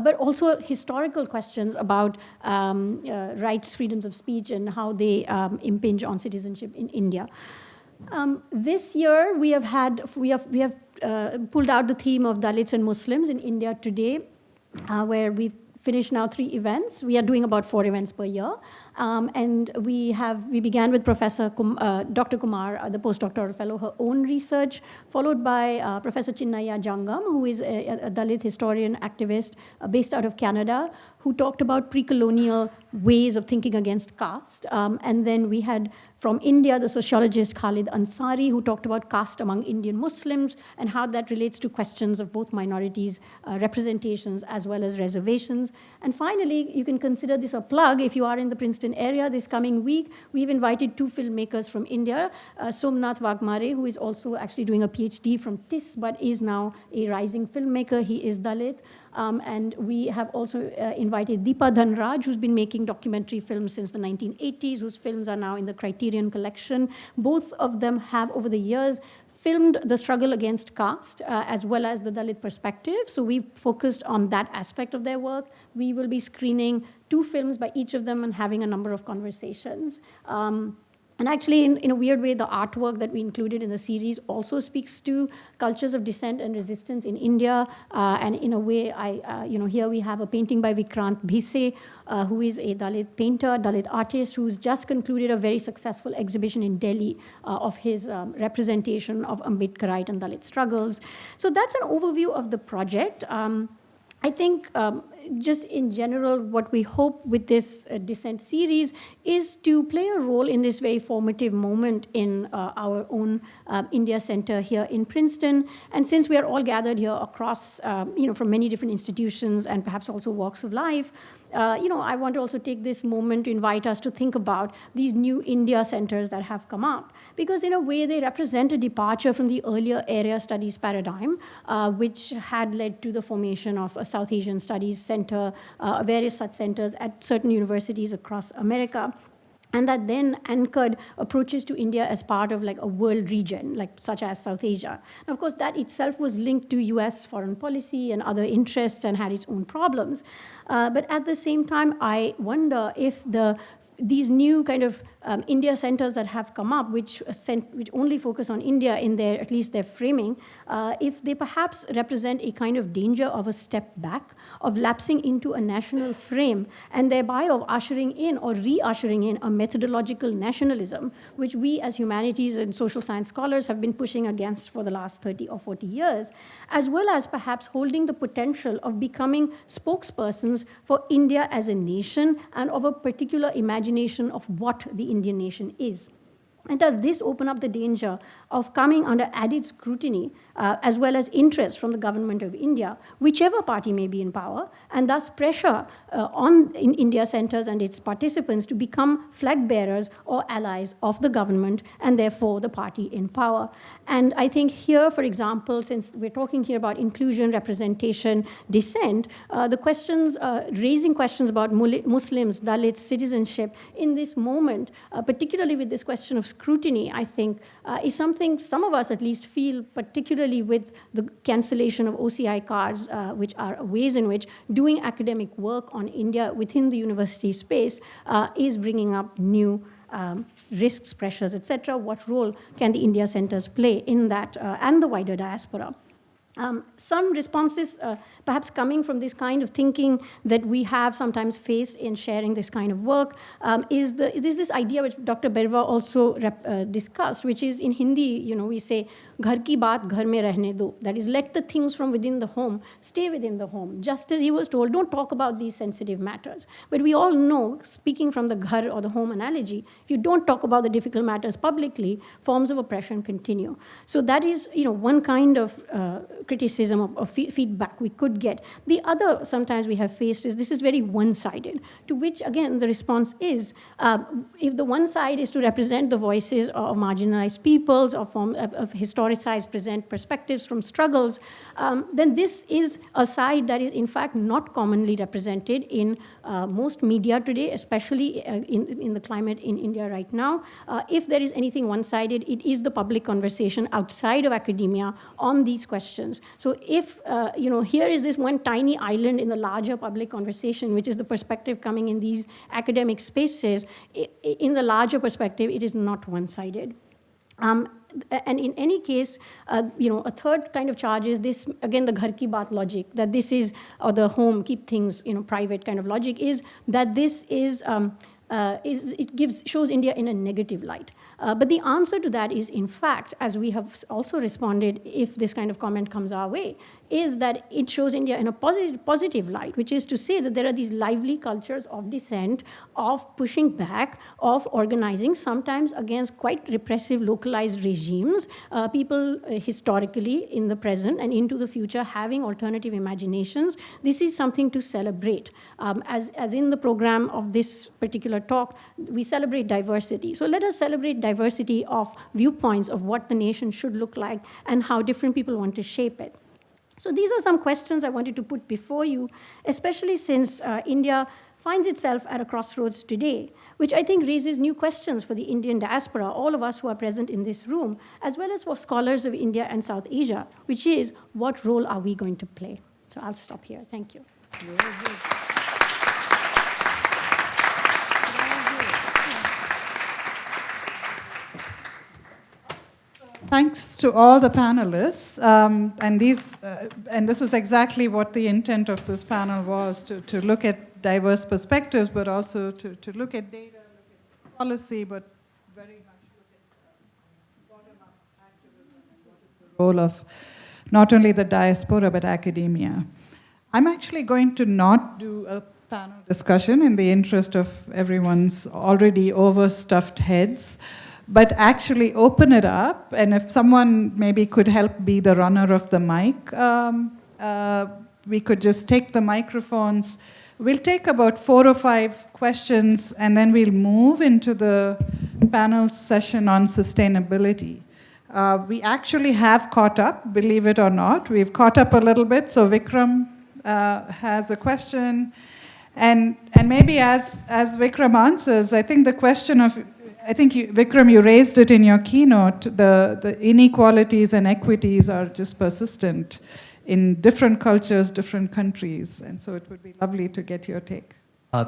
but also historical questions about rights, freedoms of speech, and how they impinge on citizenship in India. This year, we have pulled out the theme of Dalits and Muslims in India today, where we've finished now 3 events. We are doing about 4 events per year. And we began with Dr. Kumar, the postdoctoral fellow, her own research, followed by Professor Chinnaya Jangam, who is a Dalit historian activist based out of Canada, who talked about pre-colonial ways of thinking against caste. And then we had from India, the sociologist Khalid Ansari, who talked about caste among Indian Muslims and how that relates to questions of both minorities, representations, as well as reservations. And finally, you can consider this a plug if you are in the Princeton area this coming week. We've invited 2 filmmakers from India, Somnath Wagmare, who is also actually doing a PhD from TIS, but is now a rising filmmaker. He is Dalit. And we have also invited Deepa Dhanraj, who's been making documentary films since the 1980s, whose films are now in the Criterion Collection. Both of them have, over the years, filmed the struggle against caste, as well as the Dalit perspective. So we focused on that aspect of their work. We will be screening 2 films by each of them and having a number of conversations. And actually, in a weird way, the artwork that we included in the series also speaks to cultures of dissent and resistance in India. And in a way, here we have a painting by Vikrant Bhise, who is a Dalit painter, Dalit artist, who's just concluded a very successful exhibition in Delhi of his representation of Ambedkarite and Dalit struggles. So that's an overview of the project. I think just in general, what we hope with this Dissent series is to play a role in this very formative moment in our own India Center here in Princeton. And since we are all gathered here across, from many different institutions and perhaps also walks of life, I want to also take this moment to invite us to think about these new India centers that have come up, because in a way they represent a departure from the earlier area studies paradigm, which had led to the formation of a South Asian Studies Center, various such centers at certain universities across America. And that then anchored approaches to India as part of like a world region, like such as South Asia. And of course, that itself was linked to US foreign policy and other interests and had its own problems. But at the same time, I wonder if these new kind of India centers that have come up, which only focus on India in at least their framing, if they perhaps represent a kind of danger of a step back, of lapsing into a national frame, and thereby of ushering in or re-ushering in a methodological nationalism, which we as humanities and social science scholars have been pushing against for the last 30 or 40 years, as well as perhaps holding the potential of becoming spokespersons for India as a nation and of a particular imagination of what the Indian nation is. And does this open up the danger of coming under added scrutiny as well as interest from the government of India, whichever party may be in power, and thus pressure in India centers and its participants to become flag bearers or allies of the government and therefore the party in power? And I think here, for example, since we're talking here about inclusion, representation, dissent, the questions, raising questions about Muslims, Dalits, citizenship in this moment, particularly with this question of scrutiny, I think, is something some of us at least feel, particularly with the cancellation of OCI cards, which are ways in which doing academic work on India within the university space is bringing up new risks, pressures, etc. What role can the India centers play in that and the wider diaspora? Some responses, perhaps coming from this kind of thinking that we have sometimes faced in sharing this kind of work, is this idea which Dr. Berwa also discussed, which is in Hindi, we say, "Ghar ki baat ghar mein rehne do." That is, let the things from within the home stay within the home. Just as he was told, don't talk about these sensitive matters. But we all know, speaking from the ghar or the home analogy, if you don't talk about the difficult matters publicly, forms of oppression continue. So that is, one kind of criticism of feedback we could get. The other sometimes we have faced is this is very one-sided, to which, again, the response is, if the one side is to represent the voices of marginalized peoples, of historicized present perspectives from struggles, then this is a side that is, in fact, not commonly represented in most media today, especially in the climate in India right now. If there is anything one-sided, it is the public conversation outside of academia on these questions. So if, here is this one tiny island in the larger public conversation, which is the perspective coming in these academic spaces, in the larger perspective, it is not one-sided. And in any case, a third kind of charge is this, again, the ghar ki baat logic, that this is, or the home, keep things, private kind of logic, is that this is, shows India in a negative light. But the answer to that is, in fact, as we have also responded, if this kind of comment comes our way, is that it shows India in a positive light, which is to say that there are these lively cultures of dissent, of pushing back, of organizing, sometimes against quite repressive localized regimes, people historically in the present and into the future having alternative imaginations. This is something to celebrate. As in the program of this particular talk, we celebrate diversity. So let us celebrate diversity of viewpoints of what the nation should look like and how different people want to shape it. So these are some questions I wanted to put before you, especially since India finds itself at a crossroads today, which I think raises new questions for the Indian diaspora, all of us who are present in this room, as well as for scholars of India and South Asia, which is, what role are we going to play? So I'll stop here. Thank you. Thanks to all the panelists, and this is exactly what the intent of this panel was, to look at diverse perspectives, but also to look at data, look at policy, but very much look at bottom-up activism and what is the role of not only the diaspora, but academia. I'm actually going to not do a panel discussion in the interest of everyone's already overstuffed heads, but actually open it up, and if someone maybe could help be the runner of the mic, we could just take the microphones. We'll take about 4 or 5 questions, and then we'll move into the panel session on sustainability. We actually have caught up, believe it or not. We've caught up a little bit, so Vikram has a question. And maybe as Vikram answers, I think the question of, Vikram, you raised it in your keynote, the inequalities and equities are just persistent in different cultures, different countries, and so it would be lovely to get your take.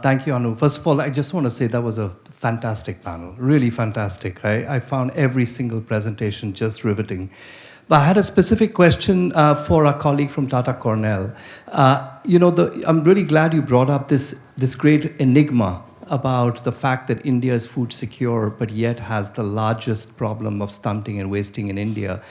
Thank you, Anu. First of all, I just want to say that was a fantastic panel, really fantastic. I found every single presentation just riveting. But I had a specific question for our colleague from Tata Cornell. I'm really glad you brought up this great enigma about the fact that India is food secure, but yet has the largest problem of stunting and wasting in India.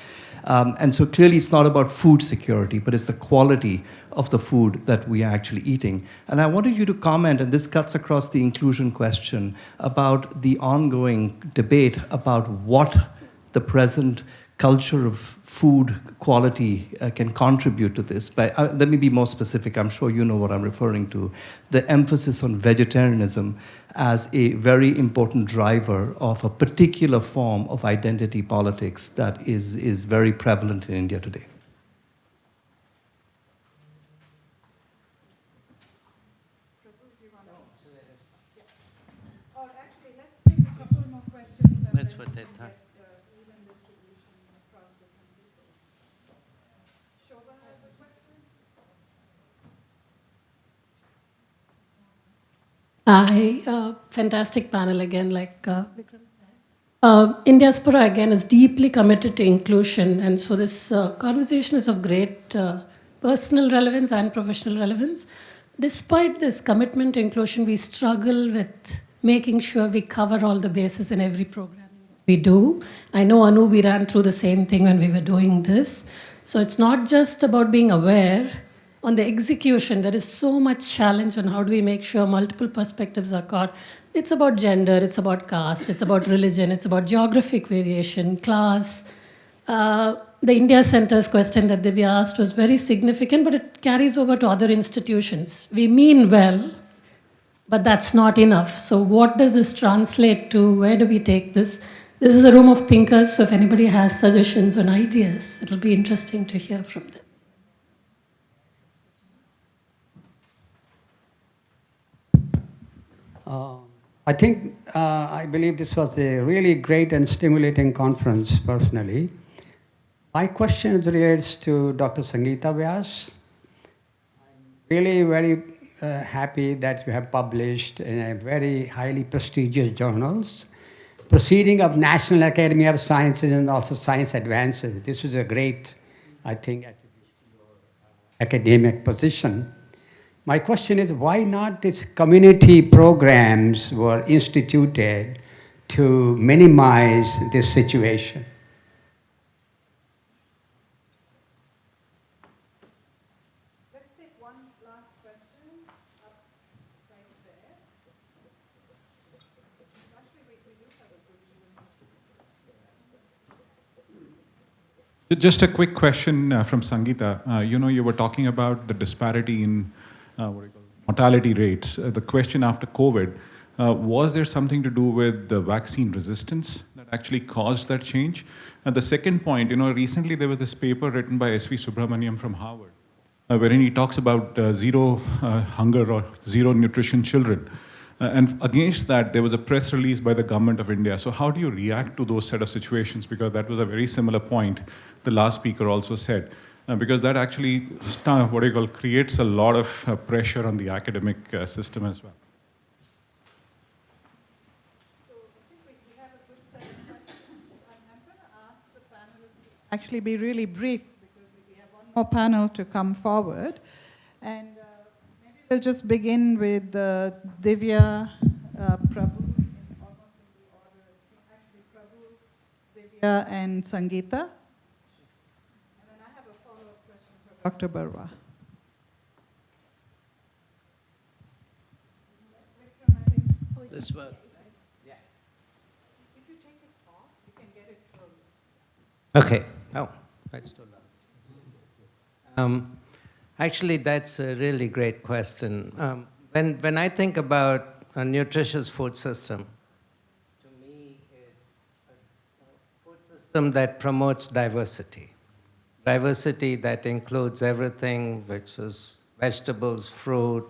And so clearly it's not about food security, but it's the quality of the food that we are actually eating. And I wanted you to comment, and this cuts across the inclusion question, about the ongoing debate about what the present culture of food quality can contribute to this. But let me be more specific. I'm sure you know what I'm referring to. The emphasis on vegetarianism as a very important driver of a particular form of identity politics that is very prevalent in India today. Or actually, let's take a couple more questions. That's what I thought. Hi, fantastic panel again, like Vikram said. Indiaspora, again, is deeply committed to inclusion, and so this conversation is of great personal relevance and professional relevance. Despite this commitment to inclusion, we struggle with making sure we cover all the bases in every program we do. I know, Anu, we ran through the same thing when we were doing this. So it's not just about being aware. On the execution, there is so much challenge on how do we make sure multiple perspectives are caught. It's about gender, it's about caste, it's about religion, it's about geographic variation, class. The India Center's question that Divya asked was very significant, but it carries over to other institutions. We mean well, but that's not enough. So what does this translate to? Where do we take this? This is a room of thinkers, so if anybody has suggestions and ideas, it'll be interesting to hear from them. I believe this was a really great and stimulating conference, personally. My question relates to Dr. Sangeeta Vyas. I'm really very happy that you have published in a very highly prestigious journals. proceeding of National Academy of Sciences and also science advances. This was a great, I think, academic position. My question is, why not these community programs were instituted to minimize this situation? Let's take one last question up right there. Actually, we do have a good Just a quick question from Sangeeta. You were talking about the disparity in mortality rates. The question after COVID, was there something to do with the vaccine resistance that actually caused that change? And the second point, recently there was this paper written by S.V. Subramaniam from Harvard, wherein he talks about zero hunger or zero nutrition children. And against that, there was a press release by the government of India. So how do you react to those set of situations? Because that was a very similar point the last speaker also said. Because that actually, creates a lot of pressure on the academic system as well. So I think we have a good set of questions. I'm going to ask the panelists to actually be really brief because we have one more panel to come forward. And maybe we'll just begin with Divya, Prabhu, almost in the order. Actually, Prabhu, Divya, and Sangeeta. And then I have a follow-up question for Dr. Barwa. This works. If you take it off, you can get it closer. Okay. Oh, that's too loud. Actually, that's a really great question. When I think about a nutritious food system, to me, it's a food system that promotes diversity. Diversity that includes everything, which is vegetables, fruit,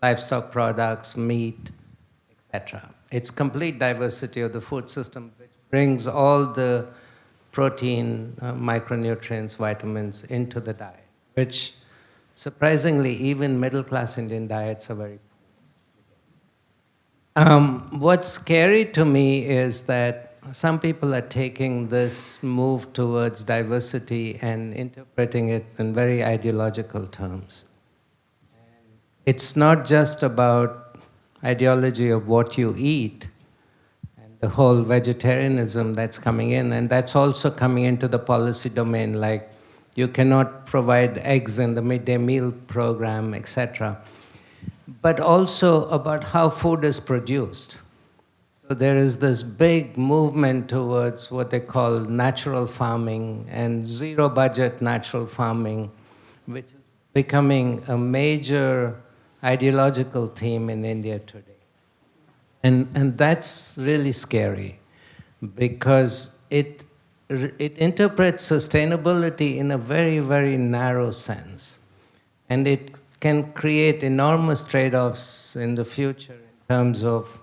livestock products, meat, etc. It's complete diversity of the food system, which brings all the protein, micronutrients, vitamins into the diet, which surprisingly, even middle-class Indian diets are very poor. What's scary to me is that some people are taking this move towards diversity and interpreting it in very ideological terms. It's not just about ideology of what you eat and the whole vegetarianism that's coming in, and that's also coming into the policy domain, like you cannot provide eggs in the midday meal program, etc. But also about how food is produced. So there is this big movement towards what they call natural farming and zero-budget natural farming, which is becoming a major ideological theme in India today. And that's really scary because it interprets sustainability in a very, very narrow sense. And it can create enormous trade-offs in the future in terms of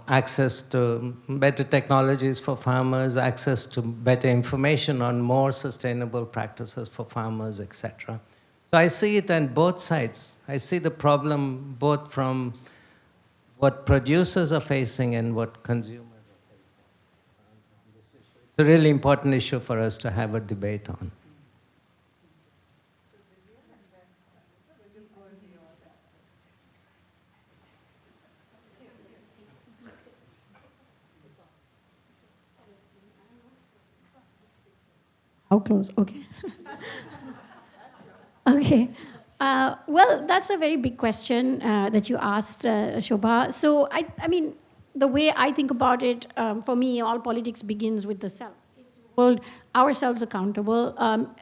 access to better technologies for farmers, access to better information on more sustainable practices for farmers, etc. So I see it on both sides. I see the problem both from what producers are facing and what consumers are facing. It's a really important issue for us to have a debate on. How close? Okay. Okay. Well, that's a very big question that you asked, Shobha. So, I mean, the way I think about it, for me, all politics begins with the self. Hold ourselves accountable.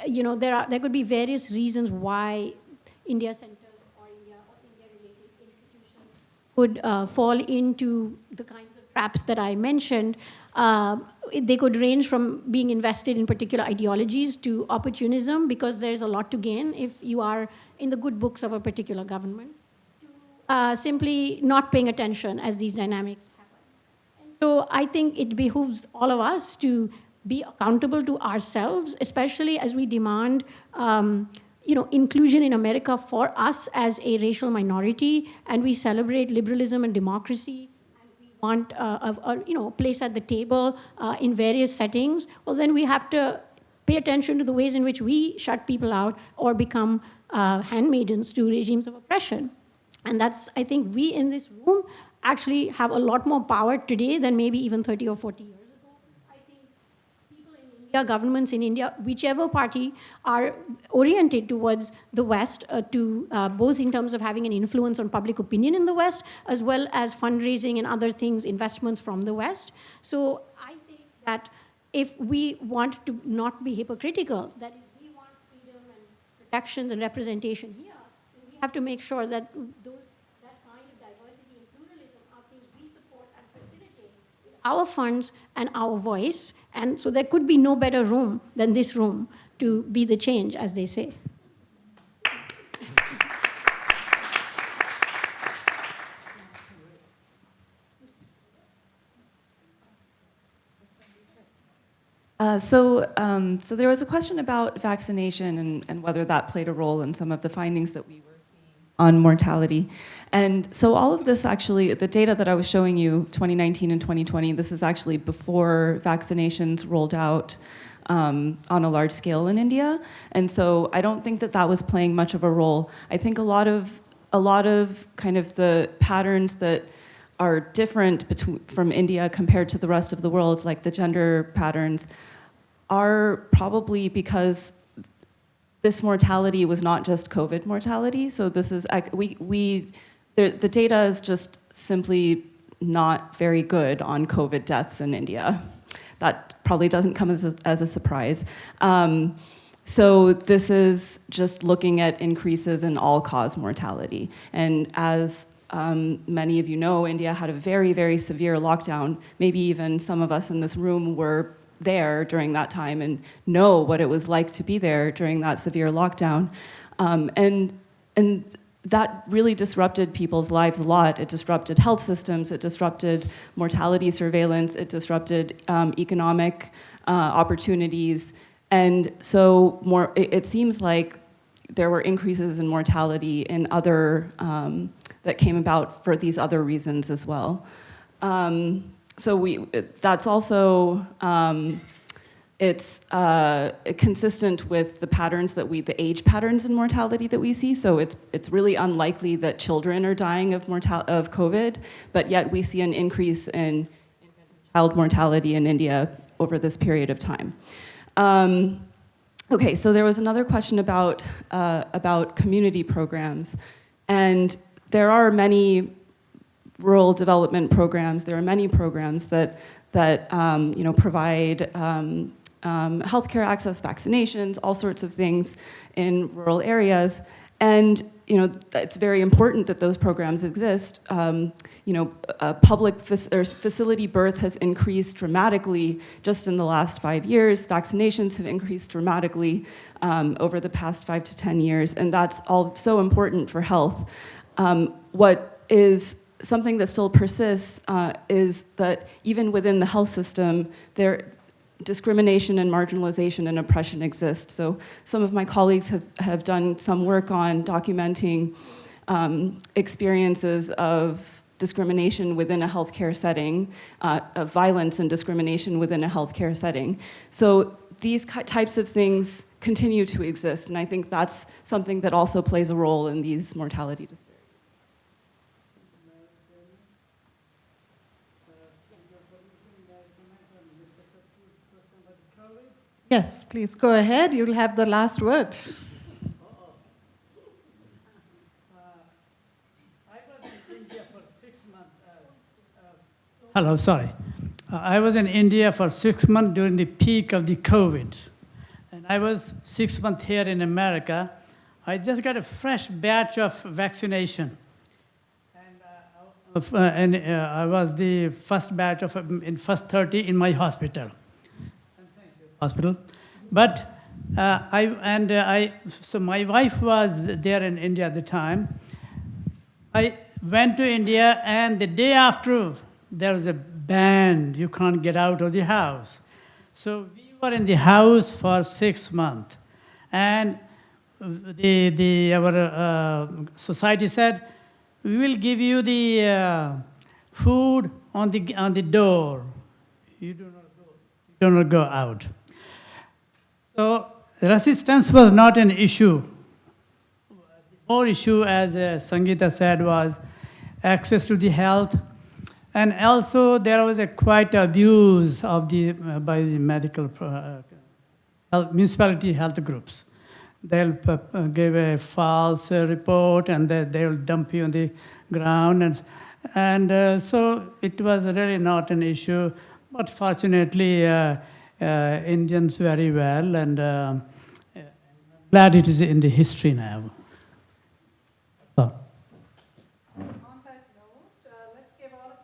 There could be various reasons why India centers or India-related institutions could fall into the kinds of traps that I mentioned. They could range from being invested in particular ideologies to opportunism, because there's a lot to gain if you are in the good books of a particular government, simply not paying attention as these dynamics happen. And so I think it behooves all of us to be accountable to ourselves, especially as we demand inclusion in America for us as a racial minority, and we celebrate liberalism and democracy. want a place at the table in various settings, well, then we have to pay attention to the ways in which we shut people out or become handmaidens to regimes of oppression. And that's, I think, we in this room actually have a lot more power today than maybe even 30 or 40 years ago. I think people in India, governments in India, whichever party, are oriented towards the West, both in terms of having an influence on public opinion in the West, as well as fundraising and other things, investments from the West. So I think that if we want to not be hypocritical, that if we want freedom and protections and representation here, then we have to make sure that that kind of diversity and pluralism are things we support and facilitate with our funds and our voice. And so there could be no better room than this room to be the change, as they say. So there was a question about vaccination and whether that played a role in some of the findings that we were seeing on mortality. And so all of this actually, the data that I was showing you, 2019 and 2020, this is actually before vaccinations rolled out on a large scale in India. And so I don't think that that was playing much of a role. I think a lot of kind of the patterns that are different from India compared to the rest of the world, like the gender patterns, are probably because this mortality was not just COVID mortality. So this is, the data is just simply not very good on COVID deaths in India. That probably doesn't come as a surprise. So this is just looking at increases in all-cause mortality. And as many of you know, India had a very, very severe lockdown. Maybe even some of us in this room were there during that time and know what it was like to be there during that severe lockdown. And that really disrupted people's lives a lot. It disrupted health systems, it disrupted mortality surveillance, it disrupted economic opportunities. And so it seems like there were increases in mortality in other, that came about for these other reasons as well. So that's also, it's consistent with the patterns the age patterns in mortality that we see. So it's really unlikely that children are dying of COVID, but yet we see an increase in child mortality in India over this period of time. Okay, so there was another question about community programs, and there are many rural development programs. There are many programs that provide healthcare access, vaccinations, all sorts of things in rural areas. And it's very important that those programs exist. Public facility birth has increased dramatically just in the last 5 years. Vaccinations have increased dramatically over the past 5 to 10 years, and that's all so important for health. What is something that still persists is that even within the health system, discrimination and marginalization and oppression exist. So some of my colleagues have done some work on documenting experiences of discrimination within a healthcare setting, of violence and discrimination within a healthcare setting. So these types of things continue to exist, and I think that's something that also plays a role in these mortality disparities. Yes, please go ahead. You'll have the last word. I was in India for 6 months. Hello, sorry. I was in India for 6 months during the peak of the COVID. And I was 6 months here in America. I just got a fresh batch of vaccination. And I was the first batch in first 30 in my hospital. Hospital, but so my wife was there in India at the time. I went to India, and the day after, there was a ban. You can't get out of the house. So we were in the house for 6 months, and our society said, we will give you the food on the door. You do not go out. So resistance was not an issue. The more issue, as Sangeeta said, was access to the health. And also there was a quite abuse of by the medical municipality health groups. They'll give a false report and they'll dump you on the ground. And so it was really not an issue. But fortunately, Indians very well, and glad it is in the history now. So.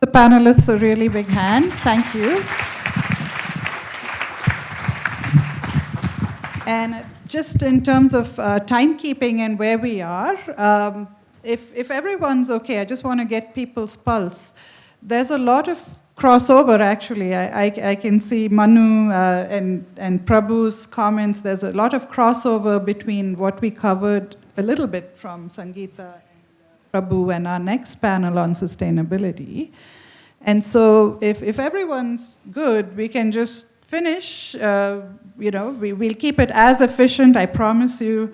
The panelists a really big hand. Thank you. And just in terms of timekeeping and where we are, if everyone's okay, I just want to get people's pulse. There's a lot of crossover, actually. I can see Manu and Prabhu's comments. There's a lot of crossover between what we covered a little bit from Sangeeta and Prabhu and our next panel on sustainability. And so if everyone's good, we can just finish. We'll keep it as efficient, I promise you.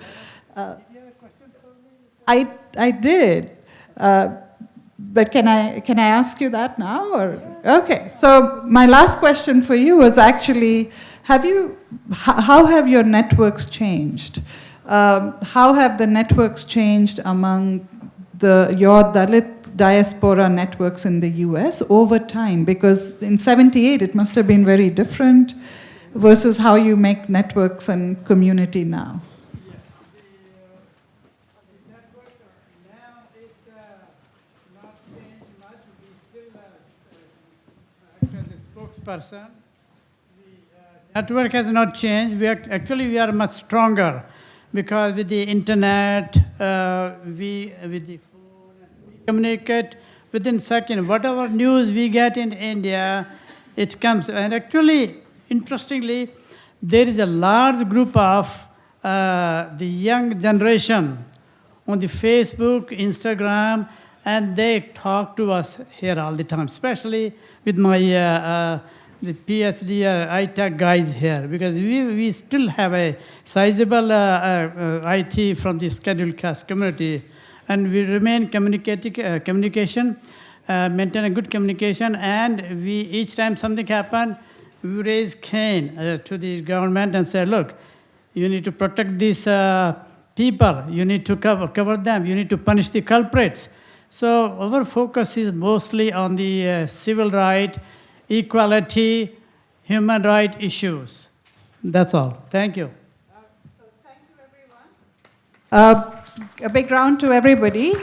I did. But can I ask you that now? Or? Okay, so my last question for you was actually, how have your networks changed? How have the networks changed among your Dalit diaspora networks in the US over time? Because in '78, it must have been very different versus how you make networks and community now. Person. The network has not changed. We are much stronger because with the internet, with the phone, we communicate within seconds. Whatever news we get in India, it comes. And actually, interestingly, there is a large group of the young generation on the Facebook, Instagram, and they talk to us here all the time, especially with my the PhD or ITech guys here, because we still have a sizable IT from the scheduled caste community, and we remain communication, maintain a good communication, and each time something happens, we raise cane to the government and say, look, you need to protect these people, you need to cover them, you need to punish the culprits. So our focus is mostly on the civil right, equality, human rights issues. That's all. Thank you. So thank you, everyone. A big round to everybody.